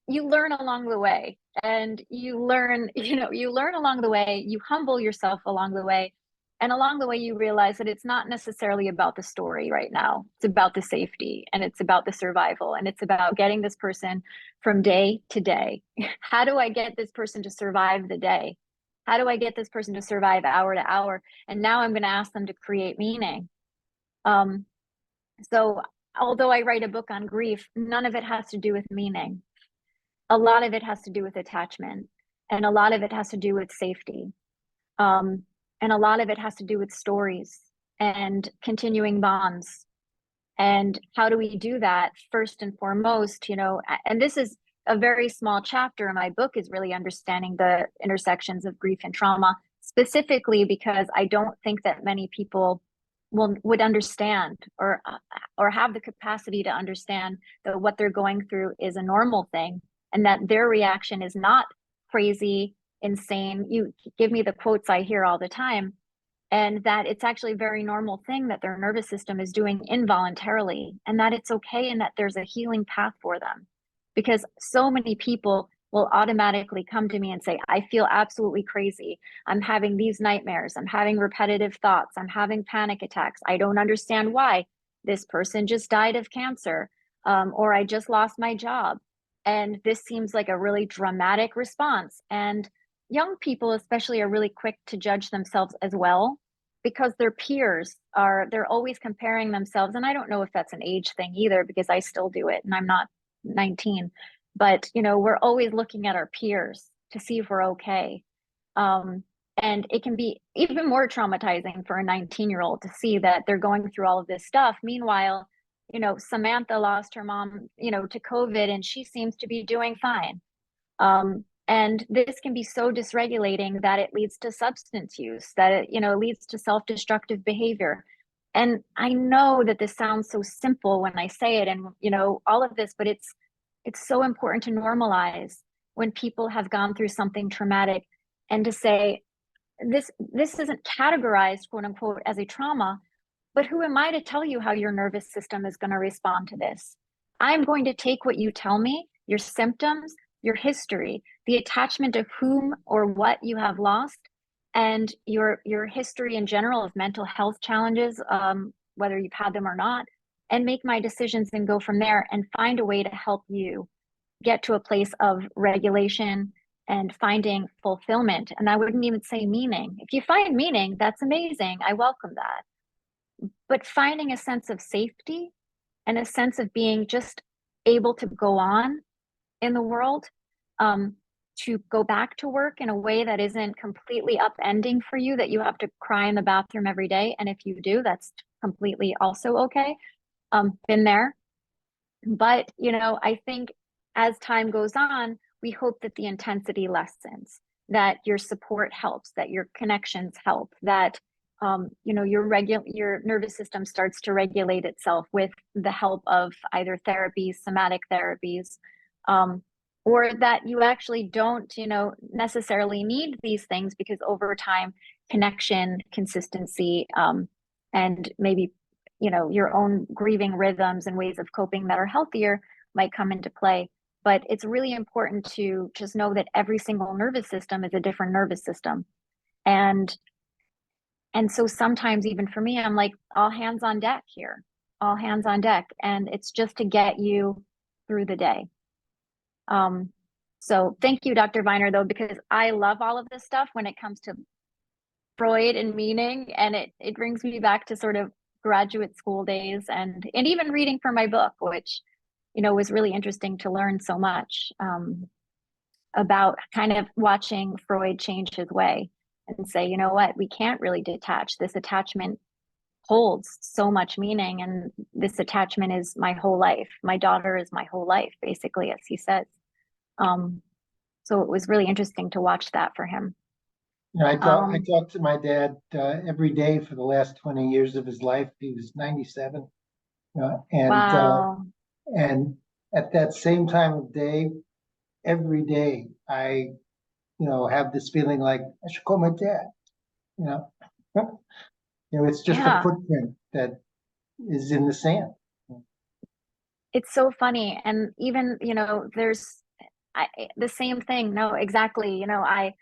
you learn along the way, and you learn along the way, you humble yourself along the way, and along the way you realize that it's not necessarily about the story right now. It's about the safety, and it's about the survival, and it's about getting this person from day to day. How do I get this person to survive the day? How do I get this person to survive hour to hour? And now I'm going to ask them to create meaning. So although I write a book on grief, none of it has to do with meaning. A lot of it has to do with attachment, and a lot of it has to do with safety. And a lot of it has to do with stories and continuing bonds. And how do we do that? First and foremost, you know, and this is a very small chapter in my book, is really understanding the intersections of grief and trauma, specifically because I don't think that many people would understand or have the capacity to understand that what they're going through is a normal thing, and that their reaction is not crazy, insane. You give me the quotes I hear all the time, and that it's actually a very normal thing that their nervous system is doing involuntarily, and that it's okay, and that there's a healing path for them. Because so many people will automatically come to me and say, I feel absolutely crazy. I'm having these nightmares. I'm having repetitive thoughts. I'm having panic attacks. I don't understand why. This person just died of cancer, or I just lost my job. And this seems like a really dramatic response. And young people especially are really quick to judge themselves as well, because their peers they're always comparing themselves. And I don't know if that's an age thing either, because I still do it and I'm not 19. But, you know, we're always looking at our peers to see if we're okay. And it can be even more traumatizing for a 19-year-old to see that they're going through all of this stuff. Meanwhile, you know, Samantha lost her mom, you know, to COVID, and she seems to be doing fine. And this can be so dysregulating that it leads to substance use, that it, you know, leads to self-destructive behavior. And I know that this sounds so simple when I say it, and, you know, all of this, but it's so important to normalize when people have gone through something traumatic, and to say, this isn't categorized, quote unquote, as a trauma, but who am I to tell you how your nervous system is going to respond to this? I'm going to take what you tell me, your symptoms, your history, the attachment of whom or what you have lost, and your history in general of mental health challenges, whether you've had them or not, and make my decisions and go from there, and find a way to help you get to a place of regulation and finding fulfillment. And I wouldn't even say meaning. If you find meaning, that's amazing. I welcome that. But finding a sense of safety and a sense of being just able to go on in the world, to go back to work in a way that isn't completely upending for you, that you have to cry in the bathroom every day. And if you do, that's completely also okay. Been there. But, I think as time goes on, we hope that the intensity lessens, that your support helps, that your connections help, that your nervous system starts to regulate itself with the help of either therapies, somatic therapies, or that you actually don't, necessarily need these things, because over time, connection, consistency, and maybe, your own grieving rhythms and ways of coping that are healthier might come into play. But it's really important to just know that every single nervous system is a different nervous system. And so sometimes even for me, I'm like, all hands on deck here, all hands on deck. And it's just to get you through the day. So thank you, Dr. Viner, though, because I love all of this stuff when it comes to Freud and meaning. And it brings me back to sort of graduate school days and even reading for my book, which, was really interesting to learn so much about kind of watching Freud change his way and say, you know what, we can't really detach. This attachment holds so much meaning, and this attachment is my whole life. My daughter is my whole life, basically, as he says. So it was really interesting to watch that for him. I talked to my dad every day for the last 20 years of his life. He was 97. Wow. And at that same time of day, every day, I, have this feeling like I should call my dad. It's just a footprint that is in the sand. It's so funny. And even, there's the same thing. No, exactly. I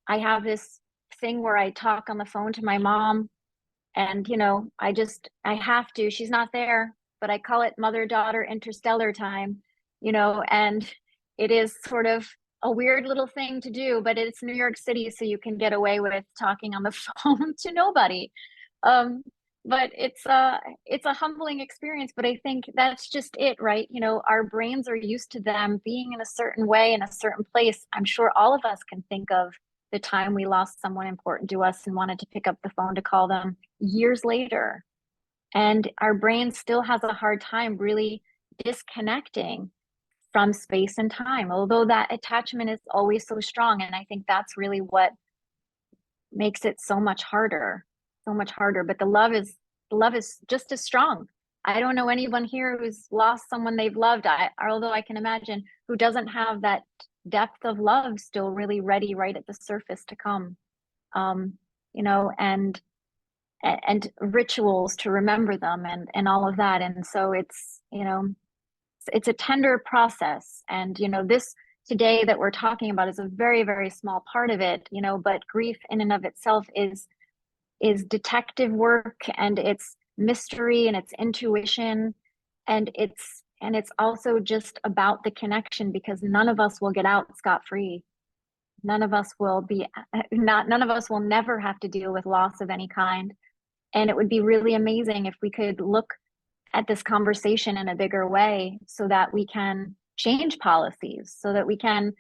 have this thing where I talk on the phone to my mom, and, I have to, she's not there, but I call it mother-daughter interstellar time, and it is sort of a weird little thing to do, but it's New York City, so you can get away with talking on the phone to nobody. But it's a humbling experience, but I think that's just it, right? Our brains are used to them being in a certain way, in a certain place. I'm sure all of us can think of the time we lost someone important to us and wanted to pick up the phone to call them years later. And our brain still has a hard time really disconnecting from space and time, although that attachment is always so strong. And I think that's really what makes it so much harder. But the love is just as strong. I don't know anyone here who's lost someone they've loved, although I can imagine, who doesn't have that depth of love still really ready right at the surface to come. And rituals to remember them and all of that. And so it's a tender process. And this today that we're talking about is a very, very small part of it, but grief in and of itself is detective work, and it's mystery, and it's intuition, and it's also just about the connection, because none of us will get out scot-free. None of us will never have to deal with loss of any kind. And it would be really amazing if we could look at this conversation in a bigger way, so that we can change policies, so that we can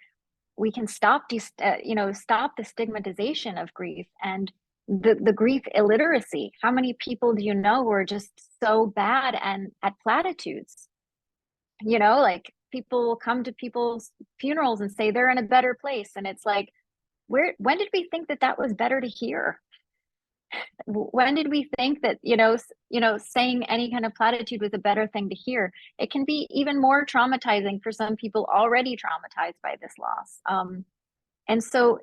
stop the stigmatization of grief and the grief illiteracy. How many people do you know who are just so bad and at platitudes? Like, people will come to people's funerals and say they're in a better place, and it's like, when did we think that was better to hear? When did we think that saying any kind of platitude was a better thing to hear? It can be even more traumatizing for some people already traumatized by this loss. And so,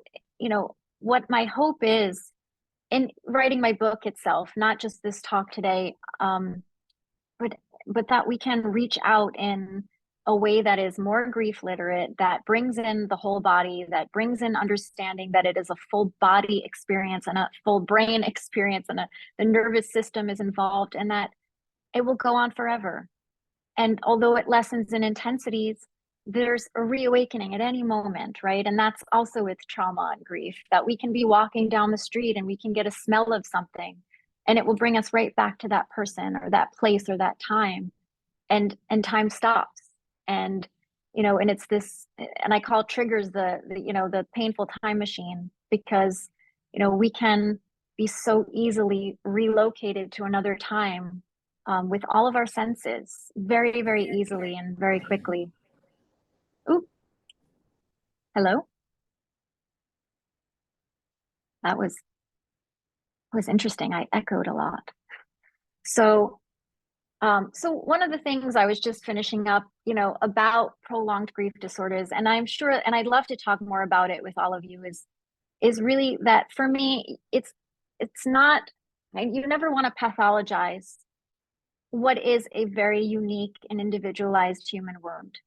what my hope is in writing my book itself, not just this talk today, but that we can reach out in a way that is more grief literate, that brings in the whole body, that brings in understanding that it is a full body experience and a full brain experience, and the nervous system is involved, and that it will go on forever. And although it lessens in intensities, there's a reawakening at any moment, right? And that's also with trauma and grief, that we can be walking down the street and we can get a smell of something and it will bring us right back to that person or that place or that time. And time stops. And, and it's this, and I call triggers the painful time machine, because, we can be so easily relocated to another time with all of our senses very, very easily and very quickly. Ooh, hello. That was interesting. I echoed a lot. So one of the things I was just finishing up, about prolonged grief disorders, and I'm sure, and I'd love to talk more about it with all of you, is really that for me, it's not, you never want to pathologize what is a very unique and individualized human wound.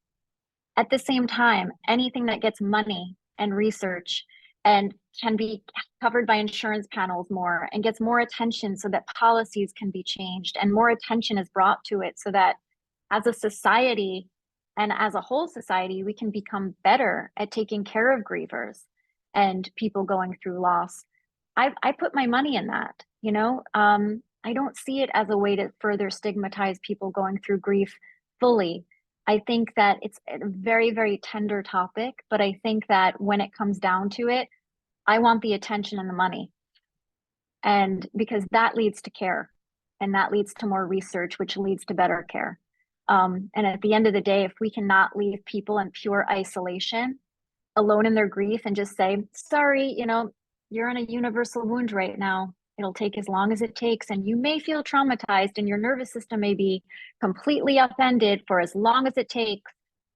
At the same time, anything that gets money and research and can be covered by insurance panels more and gets more attention so that policies can be changed and more attention is brought to it, so that as a society and as a whole society, we can become better at taking care of grievers and people going through loss. I put my money in that, I don't see it as a way to further stigmatize people going through grief fully. I think that it's a very, very tender topic, but I think that when it comes down to it, I want the attention and the money. And because that leads to care and that leads to more research, which leads to better care. And at the end of the day, if we cannot leave people in pure isolation, alone in their grief, and just say, sorry, you're in a universal wound right now. It'll take as long as it takes. And you may feel traumatized and your nervous system may be completely upended for as long as it takes.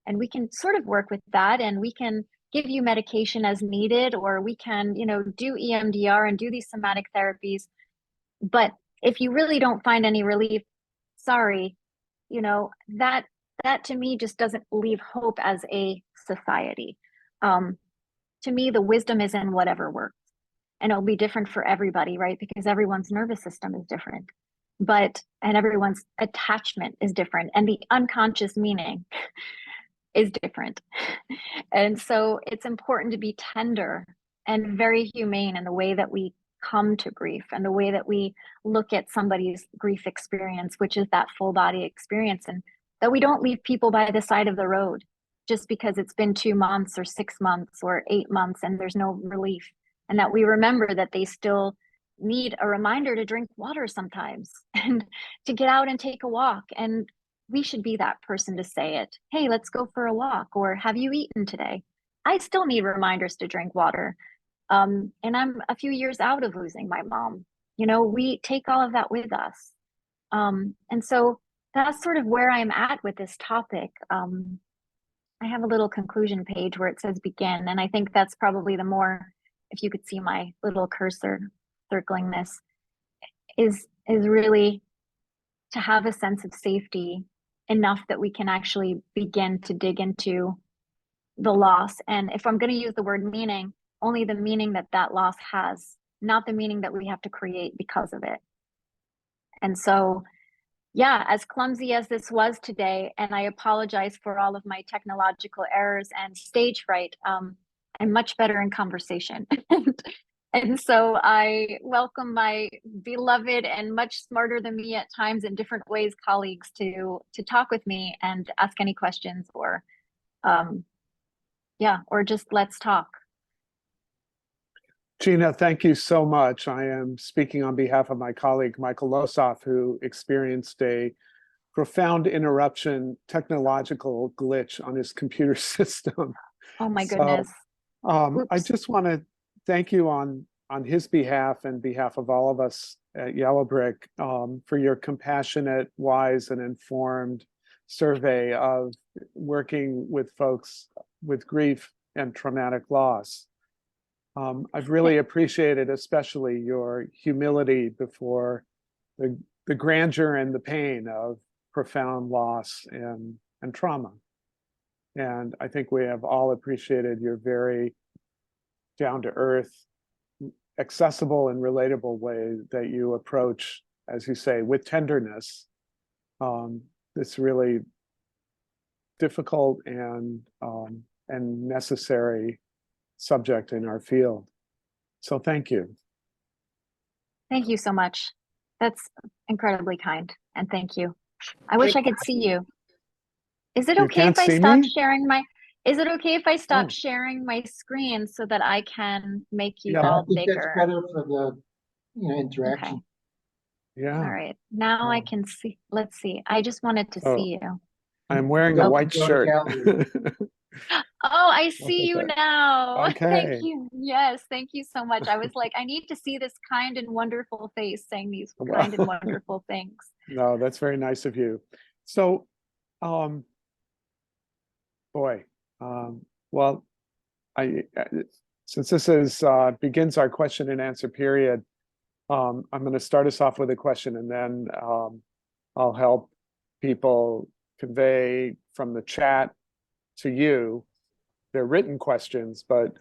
And we can sort of work with that, and we can give you medication as needed, or we can, do EMDR and do these somatic therapies. But if you really don't find any relief, sorry, that to me just doesn't leave hope as a society. To me, the wisdom is in whatever works. And it'll be different for everybody, right? Because everyone's nervous system is different, and everyone's attachment is different, and the unconscious meaning is different. And so it's important to be tender and very humane in the way that we come to grief and the way that we look at somebody's grief experience, which is that full body experience, and that we don't leave people by the side of the road just because it's been 2 months or 6 months or 8 months and there's no relief. And that we remember that they still need a reminder to drink water sometimes and to get out and take a walk. And we should be that person to say it. Hey, let's go for a walk, or have you eaten today? I still need reminders to drink water. And I'm a few years out of losing my mom. We take all of that with us. And so that's sort of where I'm at with this topic. I have a little conclusion page where it says begin. And I think that's probably the more, if you could see my little cursor circling this, is really to have a sense of safety enough that we can actually begin to dig into the loss. And if I'm going to use the word meaning, only the meaning that that loss has, not the meaning that we have to create because of it. And so, yeah, as clumsy as this was today, and I apologize for all of my technological errors and stage fright, I'm much better in conversation. And so I welcome my beloved and much smarter than me at times in different ways colleagues to talk with me and ask any questions, or or just let's talk. Gina, thank you so much. I am speaking on behalf of my colleague, Michael Losoff, who experienced a profound interruption, technological glitch on his computer system. Oh my goodness. I just want to thank you on his behalf and behalf of all of us at Yellowbrick for your compassionate, wise, and informed survey of working with folks with grief and traumatic loss. I've really appreciated especially your humility before the grandeur and the pain of profound loss and trauma. And I think we have all appreciated your very down-to-earth, accessible and relatable way that you approach, as you say, with tenderness, this really difficult and necessary subject in our field. So thank you. Thank you so much. That's incredibly kind, and thank you. I wish I could see you. Is it You okay can't if I see stop me? sharing my, is it okay if I stop Oh. sharing my screen so that I can make you Yeah. I all think that's bigger? better for the, Okay. interaction. Yeah. All right. Now I Oh. can see. Let's see. I just wanted to So see you. I'm wearing a Go- white go to shirt. gallery. Oh, I Look see at you that. now. Thank Okay. you. Yes, thank you so much. I was like, I need to see this kind and wonderful face saying these kind and wonderful things. No, that's very nice of you. So, boy, well, since this is begins our question and answer period, I'm going to start us off with a question, and then I'll help people convey from the chat to you their written questions, but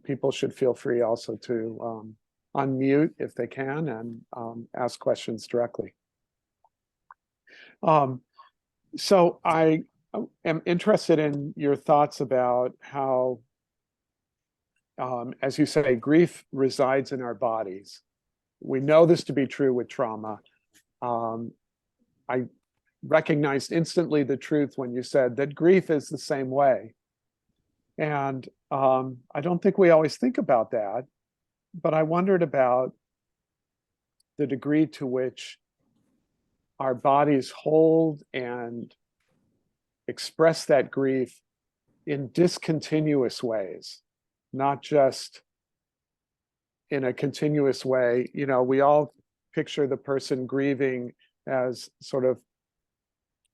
people should feel free also to unmute if they can and ask questions directly. So I am interested in your thoughts about how, as you say, grief resides in our bodies. We know this to be true with trauma. I recognized instantly the truth when you said that grief is the same way. And I don't think we always think about that, but I wondered about the degree to which our bodies hold and express that grief in discontinuous ways, not just in a continuous way. You know, we all picture the person grieving as sort of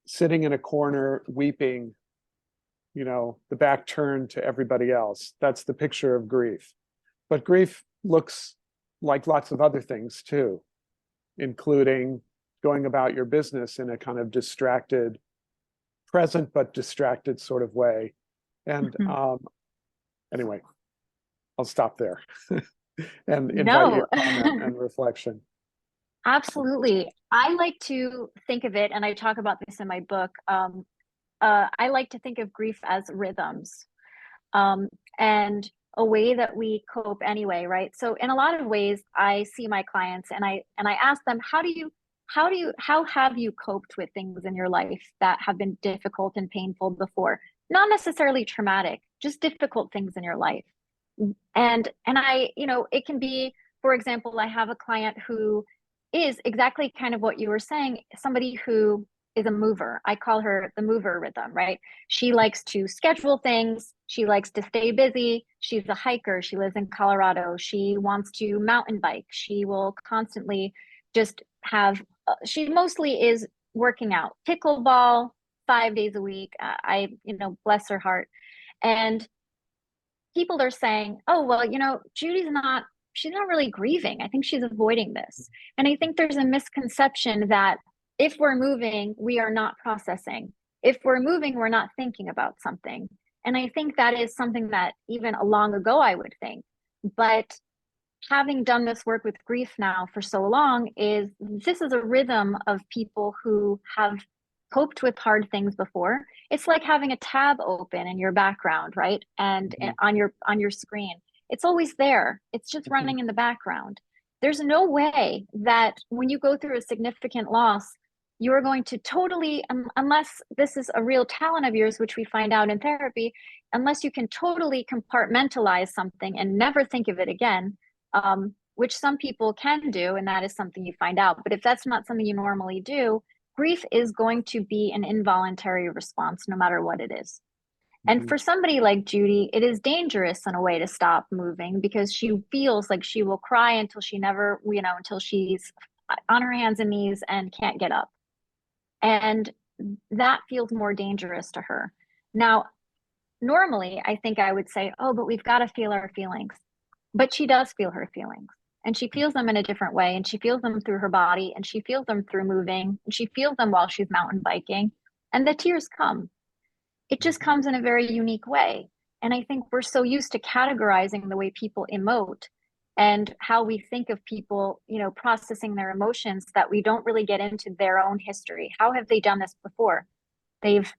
sitting in a corner, weeping, you know, the back turned to everybody else. That's the picture of grief. But grief looks like lots of other things too, including going about your business in a kind of distracted, present but distracted sort of way. And anyway, I'll stop there and invite your comment and reflection. Absolutely. I like to think of it, and I talk about this in my book. I like to think of grief as rhythms, and a way that we cope anyway, right? So in a lot of ways, I see my clients and I ask them, how have you coped with things in your life that have been difficult and painful before? Not necessarily traumatic, just difficult things in your life. And I, it can be, for example, I have a client who is exactly kind of what you were saying, somebody who is a mover. I call her the mover rhythm, right? She likes to schedule things. She likes to stay busy. She's a hiker. She lives in Colorado. She wants to mountain bike. She will constantly just have, she mostly is working out, pickleball 5 days a week. Bless her heart. And people are saying, oh, well, she's not really grieving. I think she's avoiding this. And I think there's a misconception that if we're moving, we are not processing. If we're moving, we're not thinking about something. And I think that is something that even long ago I would think. But having done this work with grief now for so long, this is a rhythm of people who have coped with hard things before. It's like having a tab open in your background, right? And on your screen. It's always there. It's just running in the background. There's no way that when you go through a significant loss, you're going to totally, unless this is a real talent of yours, which we find out in therapy, unless you can totally compartmentalize something and never think of it again, which some people can do, and that is something you find out. But if that's not something you normally do, grief is going to be an involuntary response no matter what it is. And for somebody like Judy, it is dangerous in a way to stop moving because she feels like she will cry until she never, until she's on her hands and knees and can't get up. And that feels more dangerous to her. Now, normally, I think I would say, oh, but we've got to feel our feelings. But she does feel her feelings. And she feels them in a different way. And she feels them through her body. And she feels them through moving. And she feels them while she's mountain biking. And the tears come. It just comes in a very unique way. And I think we're so used to categorizing the way people emote and how we think of people, processing their emotions, that we don't really get into their own history. How have they done this before? They've,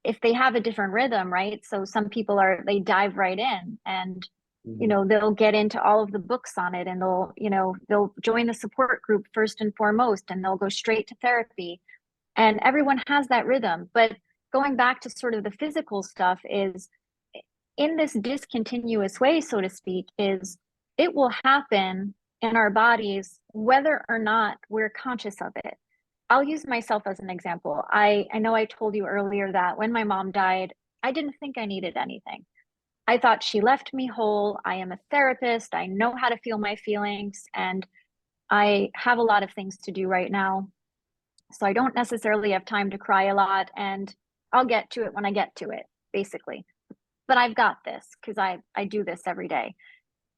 if they have a different rhythm, right? So some people they dive right in, and they'll get into all of the books on it, and they'll join the support group first and foremost, and they'll go straight to therapy. And everyone has that rhythm. But going back to sort of the physical stuff is, in this discontinuous way, so to speak, is it will happen in our bodies whether or not we're conscious of it. I'll use myself as an example. I know I told you earlier that when my mom died, I didn't think I needed anything. I thought she left me whole. I am a therapist. I know how to feel my feelings, and I have a lot of things to do right now. So I don't necessarily have time to cry a lot, and I'll get to it when I get to it, basically. But I've got this because I do this every day.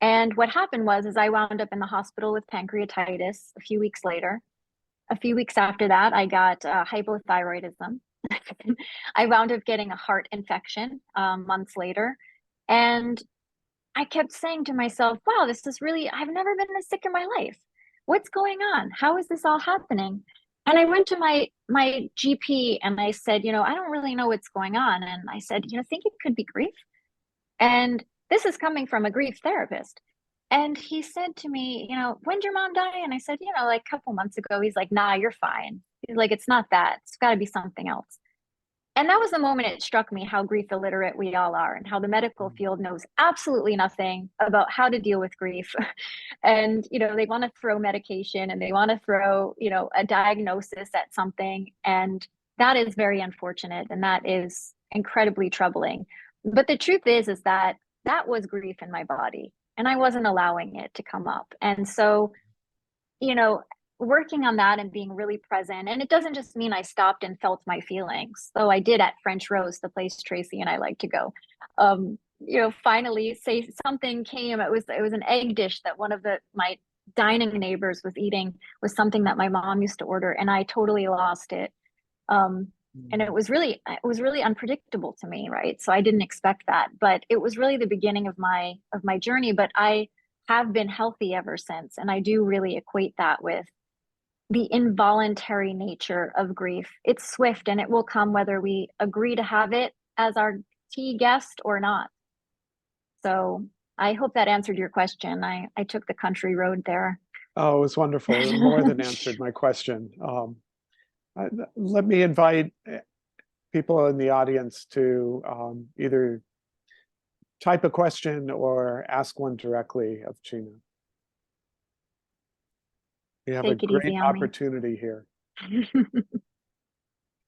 And what happened is I wound up in the hospital with pancreatitis a few weeks later. A few weeks after that, I got hypothyroidism. I wound up getting a heart infection months later. And I kept saying to myself, wow, I've never been this sick in my life. What's going on? How is this all happening? And I went to my GP and I said, I don't really know what's going on. And I said, think it could be grief? And this is coming from a grief therapist. And he said to me, when did your mom die? And I said, like a couple months ago. He's like, nah, you're fine. He's like, it's not that. It's got to be something else. And that was the moment it struck me how grief illiterate we all are, and how the medical field knows absolutely nothing about how to deal with grief. And, they want to throw medication, and they want to throw, a diagnosis at something. And that is very unfortunate. And that is incredibly troubling. But the truth is that was grief in my body, and I wasn't allowing it to come up. And so, working on that and being really present. And it doesn't just mean I stopped and felt my feelings, though I did at French Rose, the place Tracy and I like to go. Finally say something came. It was an egg dish that one of my dining neighbors was eating, was something that my mom used to order, and I totally lost it. And it was really unpredictable to me, right? So I didn't expect that, but it was really the beginning of my journey. But I have been healthy ever since, and I do really equate that with the involuntary nature of grief. It's swift, and it will come whether we agree to have it as our tea guest or not. So I hope that answered your question. I took the country road there. Oh, it was wonderful. It more than answered my question. Let me invite people in the audience to either type a question or ask one directly of Gina. We have a great opportunity here.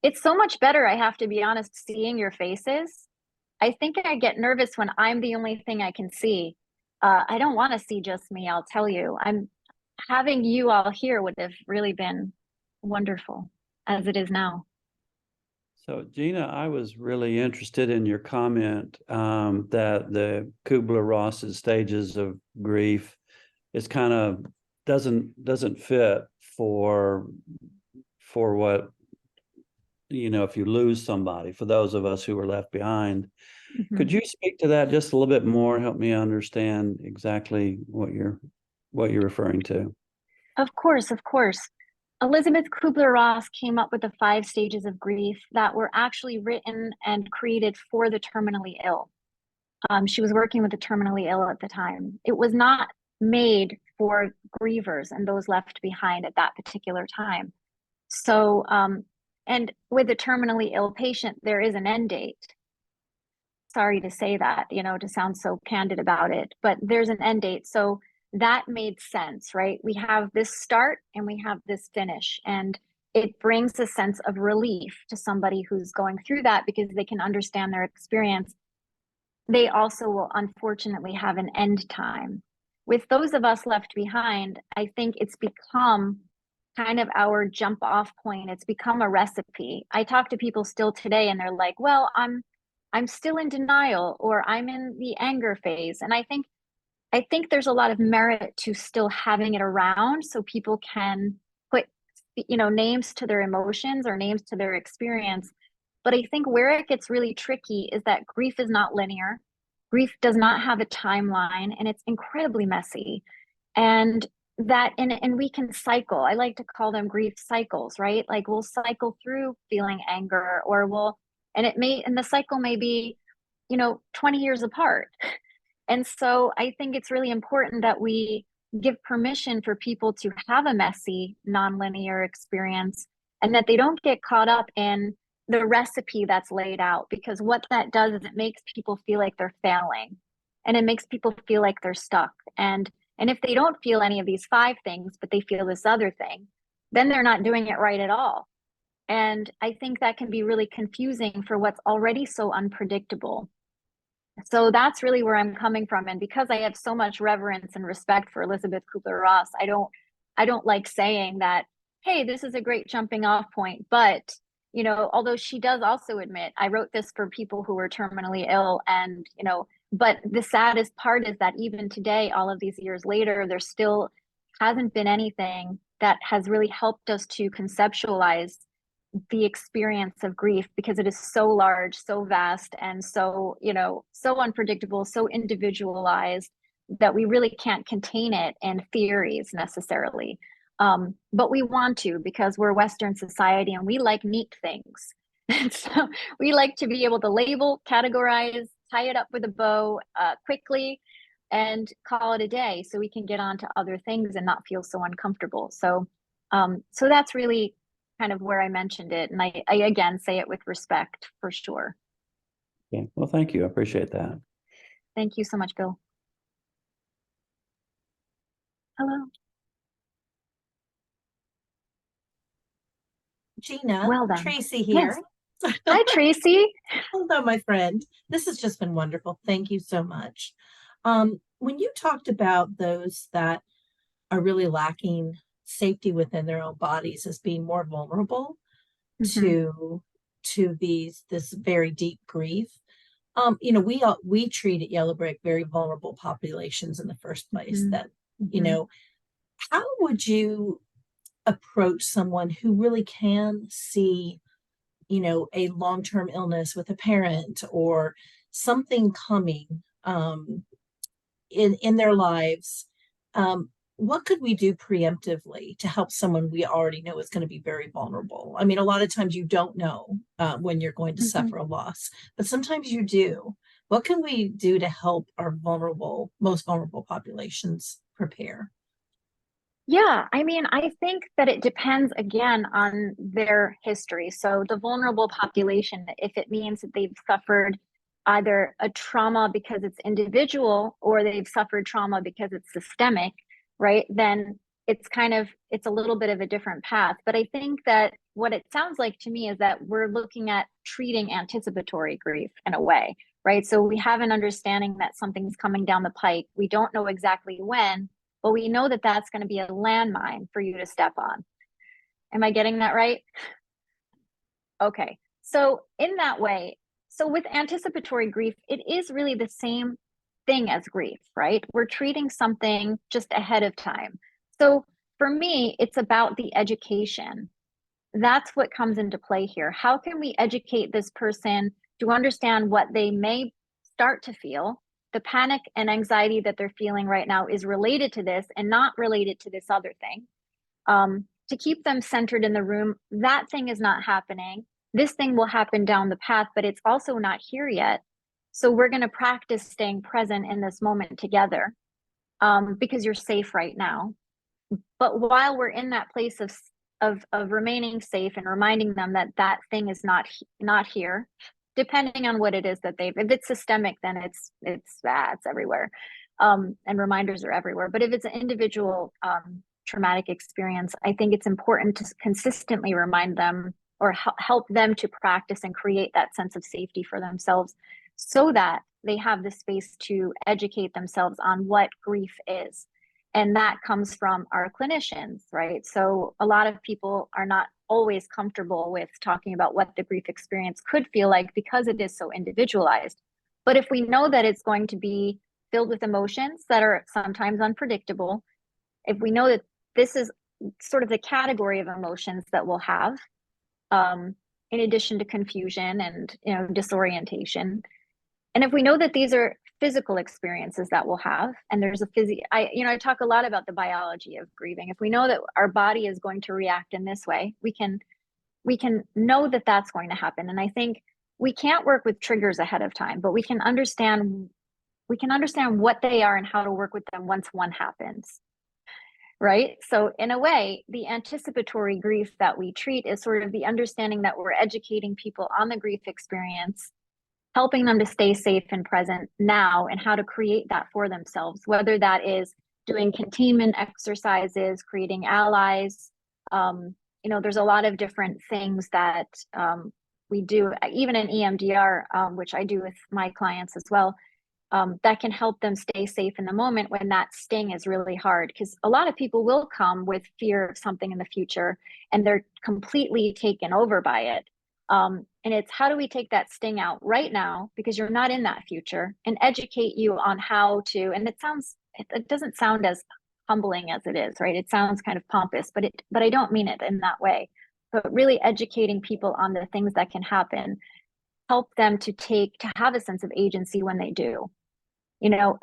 It's so much better, I have to be honest, seeing your faces. I think I get nervous when I'm the only thing I can see. I don't want to see just me, I'll tell you. Having you all here would have really been wonderful, as it is now. So Gina, I was really interested in your comment that the Kubler-Ross's stages of grief is kind of doesn't fit for what, if you lose somebody, for those of us who were left behind. Mm-hmm. Could you speak to that just a little bit more? Help me understand exactly what you're referring to. Of course. Elizabeth Kubler-Ross came up with the 5 stages of grief that were actually written and created for the terminally ill. She was working with the terminally ill at the time. It was not made for grievers and those left behind at that particular time. So, and with a terminally ill patient, there is an end date. Sorry to say that, to sound so candid about it, but there's an end date. So that made sense, right? We have this start and we have this finish, and it brings a sense of relief to somebody who's going through that, because they can understand their experience. They also will unfortunately have an end time. With those of us left behind, I think it's become kind of our jump off point. It's become a recipe. I talk to people still today and they're like, well, I'm still in denial, or I'm in the anger phase. And I think there's a lot of merit to still having it around, so people can put, names to their emotions or names to their experience. But I think where it gets really tricky is that grief is not linear. Grief does not have a timeline, and it's incredibly messy. And we can cycle. I like to call them grief cycles, right? Like we'll cycle through feeling anger, or we'll and the cycle may be, 20 years apart. And so I think it's really important that we give permission for people to have a messy, nonlinear experience, and that they don't get caught up in the recipe that's laid out, because what that does is it makes people feel like they're failing, and it makes people feel like they're stuck. And if they don't feel any of these 5 things, but they feel this other thing, then they're not doing it right at all. And I think that can be really confusing for what's already so unpredictable. So that's really where I'm coming from. And because I have so much reverence and respect for Elizabeth Kubler-Ross, I don't like saying that, hey, this is a great jumping off point. But, although she does also admit, I wrote this for people who were terminally ill, and, but the saddest part is that even today, all of these years later, there still hasn't been anything that has really helped us to conceptualize the experience of grief, because it is so large, so vast, and so, so unpredictable, so individualized, that we really can't contain it in theories necessarily. But we want to, because we're Western society and we like neat things. And so we like to be able to label, categorize, tie it up with a bow quickly, and call it a day, so we can get on to other things and not feel so uncomfortable. So that's really kind of where I mentioned it. And I again say it with respect, for sure. Okay. Well, thank you. I appreciate that. Thank you so much, Bill. Hello. Gina, Well done. Tracy here. Yes. Hi, Tracy. Hello, my friend. This has just been wonderful. Thank you so much. When you talked about those that are really lacking safety within their own bodies as being more vulnerable to this very deep grief, we treat at Yellowbrick very vulnerable populations in the first place. That how would you approach someone who really can see a long-term illness with a parent or something coming in their lives? What could we do preemptively to help someone we already know is going to be very vulnerable? I mean, a lot of times you don't know when you're going to suffer a loss, but sometimes you do. What can we do to help our most vulnerable populations prepare? Yeah, I mean, I think that it depends again on their history. So the vulnerable population, if it means that they've suffered either a trauma because it's individual, or they've suffered trauma because it's systemic, right? Then it's a little bit of a different path. But I think that what it sounds like to me is that we're looking at treating anticipatory grief in a way, right? So we have an understanding that something's coming down the pike. We don't know exactly when, but we know that that's going to be a landmine for you to step on. Am I getting that right? Okay. So in that way, so with anticipatory grief, it is really the same thing as grief, right? We're treating something just ahead of time. So for me, it's about the education. That's what comes into play here. How can we educate this person to understand what they may start to feel? The panic and anxiety that they're feeling right now is related to this and not related to this other thing. To keep them centered in the room, that thing is not happening. This thing will happen down the path, but it's also not here yet. So we're going to practice staying present in this moment together, because you're safe right now. But while we're in that place of remaining safe and reminding them that that thing is not here, depending on what it is that if it's systemic, then it's everywhere, and reminders are everywhere. But if it's an individual traumatic experience, I think it's important to consistently remind them, or help them to practice and create that sense of safety for themselves, so that they have the space to educate themselves on what grief is. And that comes from our clinicians, right? So a lot of people are not always comfortable with talking about what the grief experience could feel like, because it is so individualized. But if we know that it's going to be filled with emotions that are sometimes unpredictable, if we know that this is sort of the category of emotions that we'll have, in addition to confusion and disorientation, and if we know that these are physical experiences that we'll have, and there's I talk a lot about the biology of grieving. If we know that our body is going to react in this way, we can know that that's going to happen. And I think we can't work with triggers ahead of time, but we can understand what they are and how to work with them once one happens. Right? So in a way, the anticipatory grief that we treat is sort of the understanding that we're educating people on the grief experience, helping them to stay safe and present now and how to create that for themselves, whether that is doing containment exercises, creating allies. There's a lot of different things that we do, even in EMDR, which I do with my clients as well, that can help them stay safe in the moment when that sting is really hard. Because a lot of people will come with fear of something in the future and they're completely taken over by it. And it's how do we take that sting out right now, because you're not in that future, and educate you on how to, and it doesn't sound as humbling as it is, right? It sounds kind of pompous, but I don't mean it in that way. But really educating people on the things that can happen, help them to have a sense of agency when they do.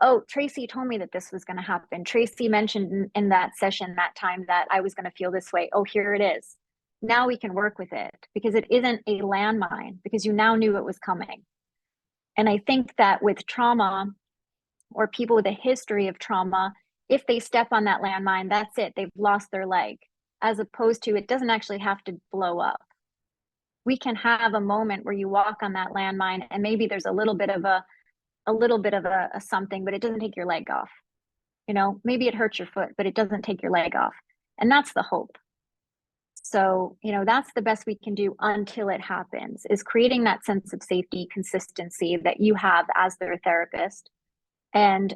Oh, Tracy told me that this was going to happen. Tracy mentioned in that session that time that I was going to feel this way. Oh, here it is. Now we can work with it because it isn't a landmine, because you now knew it was coming. And I think that with trauma, or people with a history of trauma, if they step on that landmine, that's it. They've lost their leg, as opposed to it doesn't actually have to blow up. We can have a moment where you walk on that landmine and maybe there's a little bit of a something, but it doesn't take your leg off. Maybe it hurts your foot, but it doesn't take your leg off. And that's the hope. So, that's the best we can do until it happens, is creating that sense of safety, consistency that you have as their therapist. And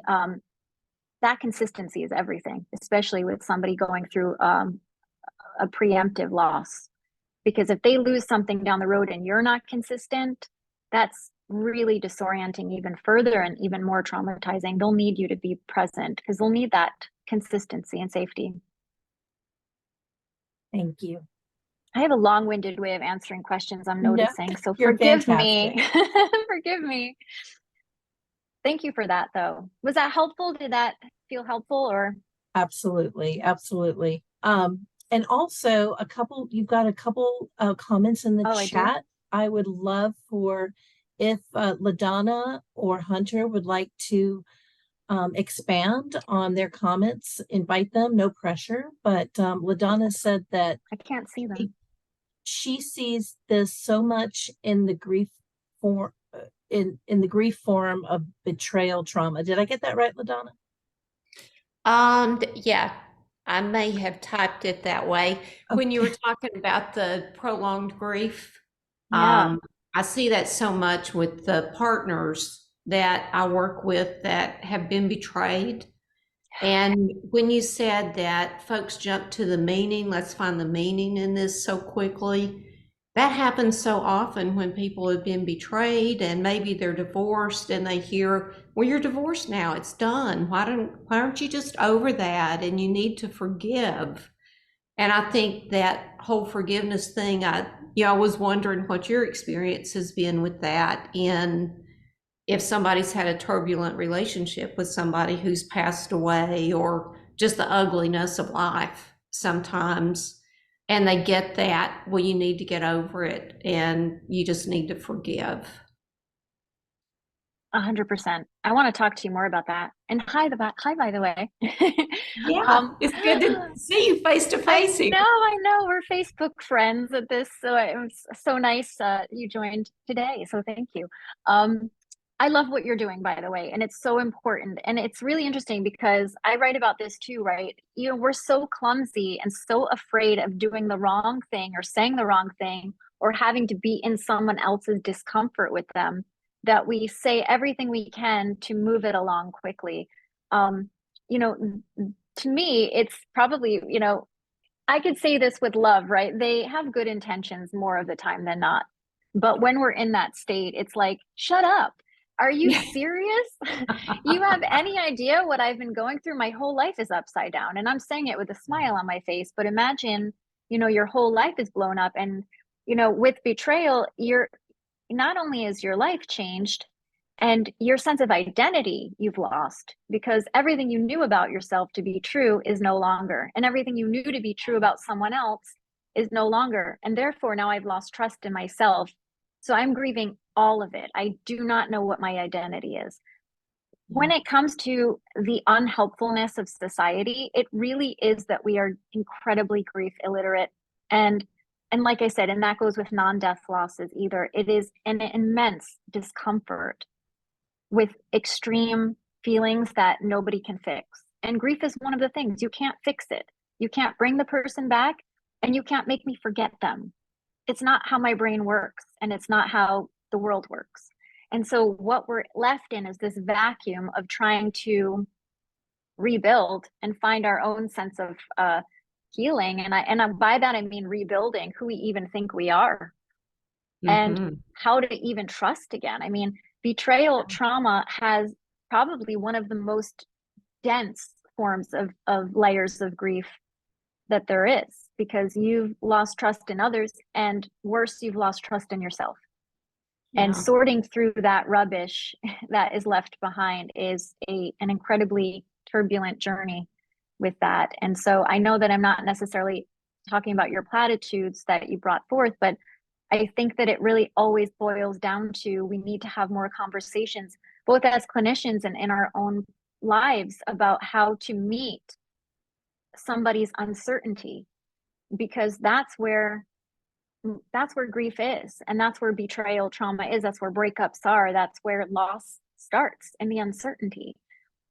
that consistency is everything, especially with somebody going through a preemptive loss. Because if they lose something down the road and you're not consistent, that's really disorienting even further and even more traumatizing. They'll need you to be present because they'll need that consistency and safety. Thank you. I have a long-winded way of answering questions, I'm noticing. No, so you're forgive me. fantastic. Forgive me. Thank you for that, though. Was that helpful? Did that feel helpful, or? Absolutely. Absolutely. And also you've got a couple comments in the chat. I would love for if LaDonna or Hunter would like to expand on their comments, invite them, no pressure. But LaDonna said that I can't see them. She sees this so much in the grief form, in the grief form of betrayal trauma. Did I get that right, LaDonna? Yeah, I may have typed it that way. When you were talking about the prolonged grief, Yeah. I see that so much with the partners that I work with that have been betrayed. And when you said that folks jump to the meaning, let's find the meaning in this so quickly, that happens so often when people have been betrayed and maybe they're divorced and they hear, well, you're divorced now, it's done. Why aren't you just over that? And you need to forgive. And I think that whole forgiveness thing, I was wondering what your experience has been with that, and if somebody's had a turbulent relationship with somebody who's passed away, or just the ugliness of life sometimes, and they get that, well, you need to get over it and you just need to forgive. 100%. I want to talk to you more about that. And hi, by the way. Yeah, it's good to see you face to face here. I know. We're Facebook friends at this, so it was so nice you joined today. So thank you. I love what you're doing, by the way, and it's so important. And it's really interesting because I write about this too, right? We're so clumsy and so afraid of doing the wrong thing or saying the wrong thing or having to be in someone else's discomfort with them, that we say everything we can to move it along quickly. To me, it's probably, I could say this with love, right? They have good intentions more of the time than not. But when we're in that state, it's like, shut up. Are you serious? You have any idea what I've been going through? My whole life is upside down. And I'm saying it with a smile on my face. But imagine, your whole life is blown up. And, with betrayal, not only is your life changed and your sense of identity you've lost, because everything you knew about yourself to be true is no longer. And everything you knew to be true about someone else is no longer. And therefore, now I've lost trust in myself. So I'm grieving all of it. I do not know what my identity is. When it comes to the unhelpfulness of society, it really is that we are incredibly grief illiterate. And like I said, and that goes with non-death losses either. It is an immense discomfort with extreme feelings that nobody can fix. And grief is one of the things. You can't fix it. You can't bring the person back, and you can't make me forget them. It's not how my brain works, and it's not how the world works. And so what we're left in is this vacuum of trying to rebuild and find our own sense of healing. And by that I mean rebuilding who we even think we are, and how to even trust again. I mean, betrayal trauma has probably one of the most dense forms of layers of grief that there is, because you've lost trust in others, and worse, you've lost trust in yourself. And sorting through that rubbish that is left behind is an incredibly turbulent journey with that. And so I know that I'm not necessarily talking about your platitudes that you brought forth, but I think that it really always boils down to, we need to have more conversations, both as clinicians and in our own lives, about how to meet somebody's uncertainty, because that's where grief is, and that's where betrayal trauma is, that's where breakups are, that's where loss starts, in the uncertainty,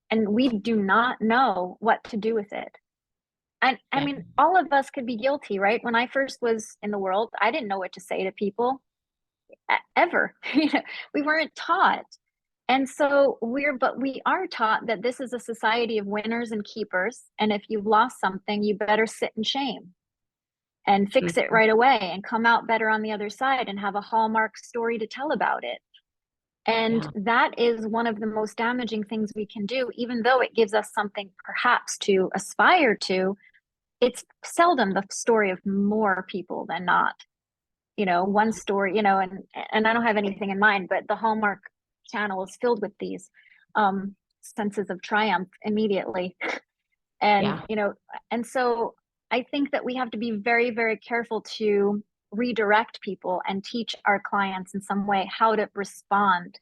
and we do not know what to do with it. And I mean, all of us could be guilty, right? When I first was in the world, I didn't know what to say to people ever. We weren't taught. And so we are taught that this is a society of winners and keepers, and if you've lost something, you better sit in shame and fix it right away and come out better on the other side and have a Hallmark story to tell about it. And that is one of the most damaging things we can do, even though it gives us something perhaps to aspire to. It's seldom the story of more people than not. One story, and I don't have anything in mind, but the Hallmark channel is filled with these senses of triumph immediately. And, and so I think that we have to be very, very careful to redirect people and teach our clients in some way how to respond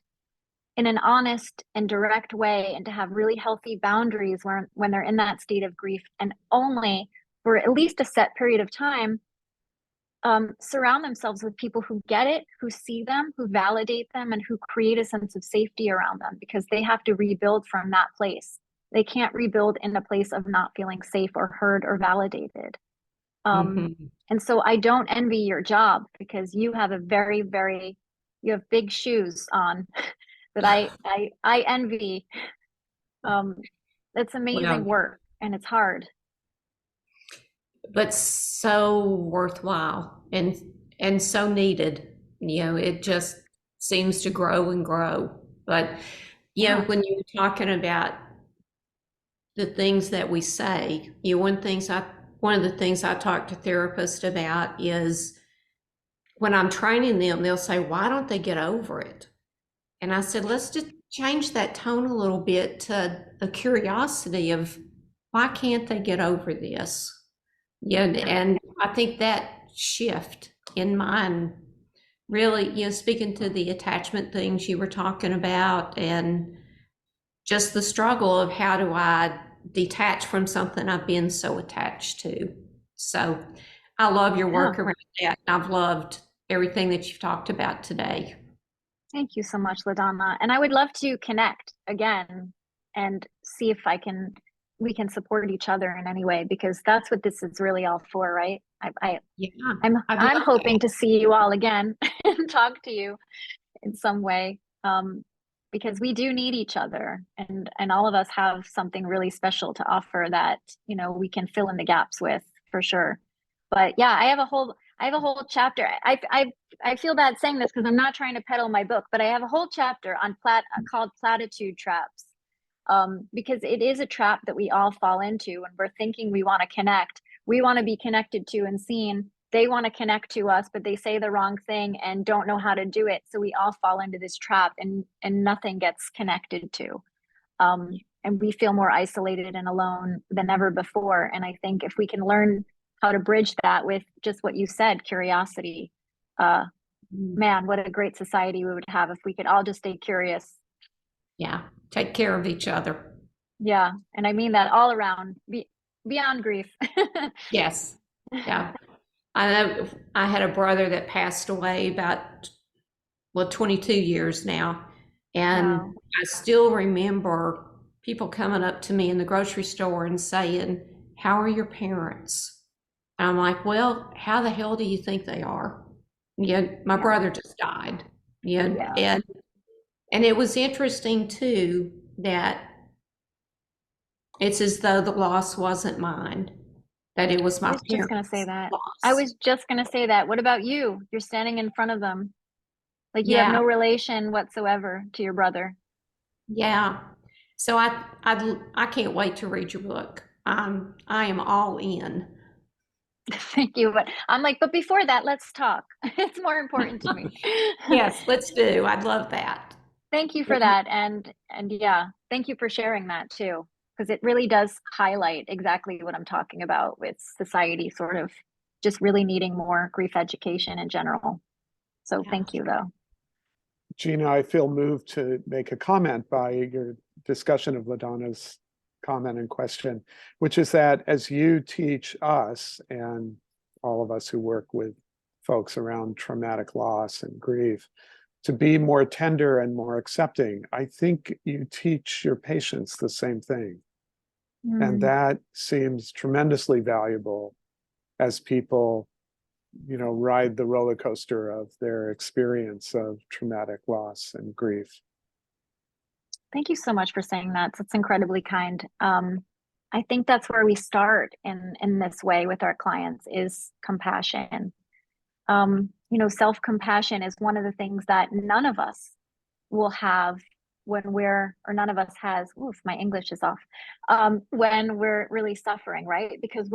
in an honest and direct way, and to have really healthy boundaries when they're in that state of grief, and only for at least a set period of time, surround themselves with people who get it, who see them, who validate them, and who create a sense of safety around them, because they have to rebuild from that place. They can't rebuild in a place of not feeling safe or heard or validated. And so I don't envy your job, because you have you have big shoes on that I envy. It's amazing work, and it's hard, but so worthwhile and so needed. It just seems to grow and grow. But when you're talking about the things that we say, one of the things I talk to therapists about is, when I'm training them, they'll say, "Why don't they get over it?" And I said, let's just change that tone a little bit to a curiosity of, why can't they get over this? And I think that shift in mind, really, speaking to the attachment things you were talking about, and just the struggle of, how do I detach from something I've been so attached to? So I love your work around that. I've loved everything that you've talked about today. Thank you so much, LaDonna. And I would love to connect again and see if we can support each other in any way, because that's what this is really all for, right? I'm hoping to see you all again and talk to you in some way, because we do need each other, and all of us have something really special to offer that we can fill in the gaps with, for sure. But yeah, I have a whole chapter. I feel bad saying this, because I'm not trying to peddle my book, but I have a whole chapter on called platitude traps, because it is a trap that we all fall into when we're thinking we want to connect. We want to be connected to and seen. They want to connect to us, but they say the wrong thing and don't know how to do it. So we all fall into this trap, and nothing gets connected to. And we feel more isolated and alone than ever before. And I think if we can learn how to bridge that with just what you said, curiosity, man, what a great society we would have if we could all just stay curious. Yeah, take care of each other. Yeah, and I mean that all around, beyond grief. Yes. Yeah. I know I had a brother that passed away about, well, 22 years now. And Wow. I still remember people coming up to me in the grocery store and saying, "How are your parents?" And I'm like, "Well, how the hell do you think they are?" Yeah, my Yeah. brother just died. Yeah, Yeah. and it was interesting too that it's as though the loss wasn't mine, that it was I my was just gonna say parents' that. I loss. was just gonna say that. What about you? You're standing in front of them. Like you have Yeah, no relation whatsoever to your brother. yeah. So I can't wait to read your book. I am all in. Thank you. But I'm like, but before that, let's talk. It's more important to me. Yes, let's do. I'd love that. Thank you for that. And yeah, thank you for sharing that too. Because it really does highlight exactly what I'm talking about with society sort of just really needing more grief education in general. So Yeah. thank you though. Gina, I feel moved to make a comment by your discussion of LaDonna's comment and question, which is that as you teach us and all of us who work with folks around traumatic loss and grief to be more tender and more accepting, I think you teach your patients the same thing. And Mm, that seems tremendously valuable as people, ride the roller coaster of their experience of traumatic loss and grief. thank you so much for saying that. That's incredibly kind. I think that's where we start in this way with our clients is compassion. Self-compassion is one of the things that none of us will have or none of us has, oof, my English is off, when we're really suffering, right? Because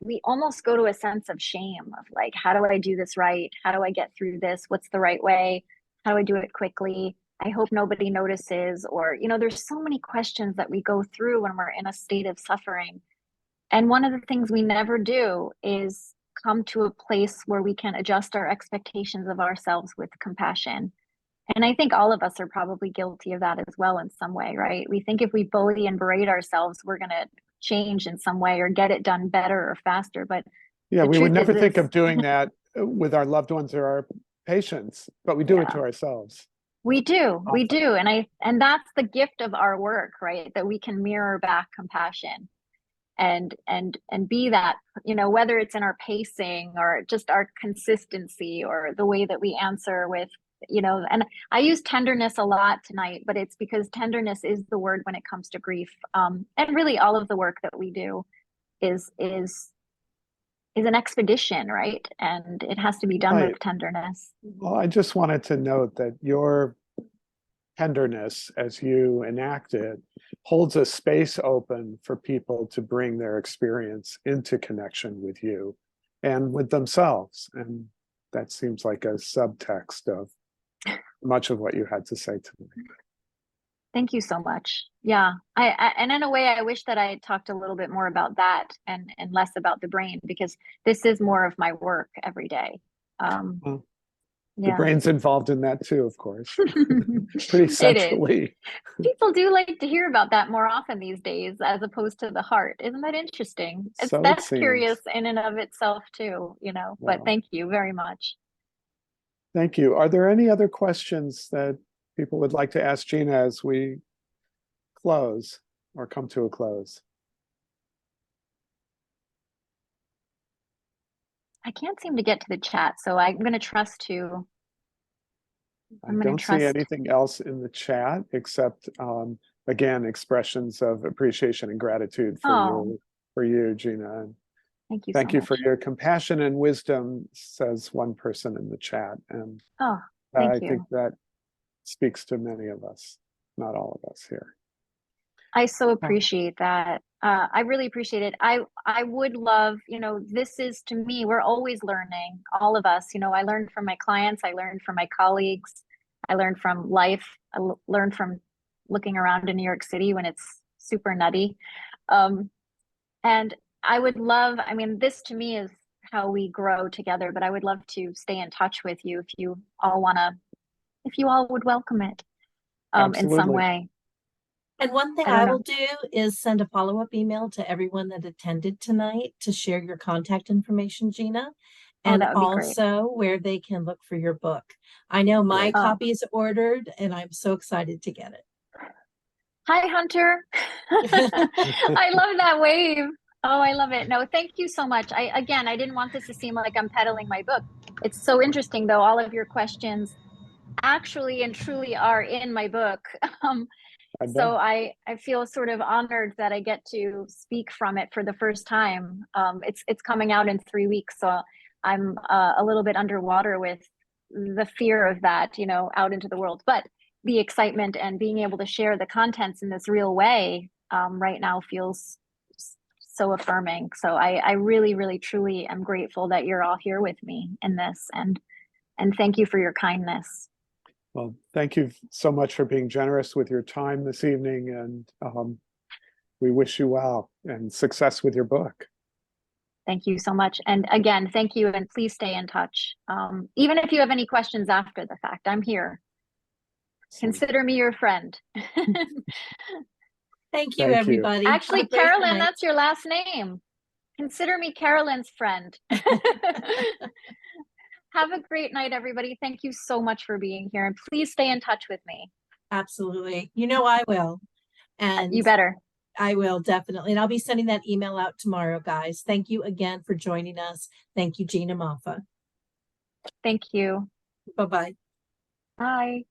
we almost go to a sense of shame of like, how do I do this right? How do I get through this? What's the right way? How do I do it quickly? I hope nobody notices. Or, there's so many questions that we go through when we're in a state of suffering. And one of the things we never do is come to a place where we can adjust our expectations of ourselves with compassion. And I think all of us are probably guilty of that as well in some way, right? We think if we bully and berate ourselves, we're going to change in some way or get it done better or faster. But Yeah, the we would truth never think is of doing that with our loved ones or our patients, but we do it yeah, to ourselves. we Often. do. And that's the gift of our work, right? That we can mirror back compassion and be that, whether it's in our pacing or just our consistency or the way that we answer with, and I use tenderness a lot tonight, but it's because tenderness is the word when it comes to grief. And really all of the work that we do is an expedition, right? And it has to be done Right. with tenderness. Well, I just wanted to note that your tenderness, as you enact it, holds a space open for people to bring their experience into connection with you and with themselves. And that seems like a subtext of much of what you had to say to me. Thank you so much. Yeah. And in a way, I wish that I had talked a little bit more about that and less about the brain, because this is more of my work every day. Well, the Yeah. brain's involved in that too, of course, pretty It is. centrally. People do like to hear about that more often these days, as opposed to the heart. Isn't that interesting? So it That's curious seems. in and of itself too, but Well, thank you very much. thank you. Are there any other questions that people would like to ask Gina as we close or come to a close? I can't seem to get to the chat, so I'm going to trust you. I I'm going to don't see trust. anything else in the chat except, again, expressions of appreciation and gratitude Oh, for you, Gina. And thank you so thank you for much. your compassion and wisdom, says one person in the chat. And Oh, I thank think you. that speaks to many of us, not all of us here. I so Oh, appreciate that. I really appreciate it. I would love, this is to me, we're always learning, all of us. I learned from my clients, I learned from my colleagues, I learned from life, learned from looking around in New York City when it's super nutty. And I would love, this to me how we grow together, but I would love to stay in touch with you if you all would welcome it in some Absolutely. way. And one thing I don't I know. will do is send a follow-up email to everyone that attended tonight to share your contact information, Gina, Oh, and that would be great. also where they can look for your book. I know my Great. copy is ordered, and I'm so excited to get it. Hi, Hunter. I love that wave. Oh, I love it. No, thank you so much. I didn't want this to seem like I'm peddling my book. It's so interesting, though. All of your questions actually and truly are in my book. So I feel sort of honored that I get to speak from it for the first time. It's coming out in 3 weeks, so I'm a little bit underwater with the fear of that, out into the world. But the excitement and being able to share the contents in this real way right now feels so affirming. So I really, really, truly am grateful that you're all here with me in this, and thank you for your kindness. Well, thank you so much for being generous with your time this evening, and we wish you well and success with your book. Thank you so much. And again, thank you, and please stay in touch. Even if you have any questions after the fact, I'm here. Consider me your friend. Thank you, Thank you. everybody. Actually, Have a great Carolyn, night. that's your last name. Consider me Carolyn's friend. Have a great night, everybody. Thank you so much for being here, and please stay in touch with me. Absolutely. I will. And You better. I will, definitely. And I'll be sending that email out tomorrow, guys. Thank you again for joining us. Thank you, Gina Moffa. Thank you. Bye-bye. Bye.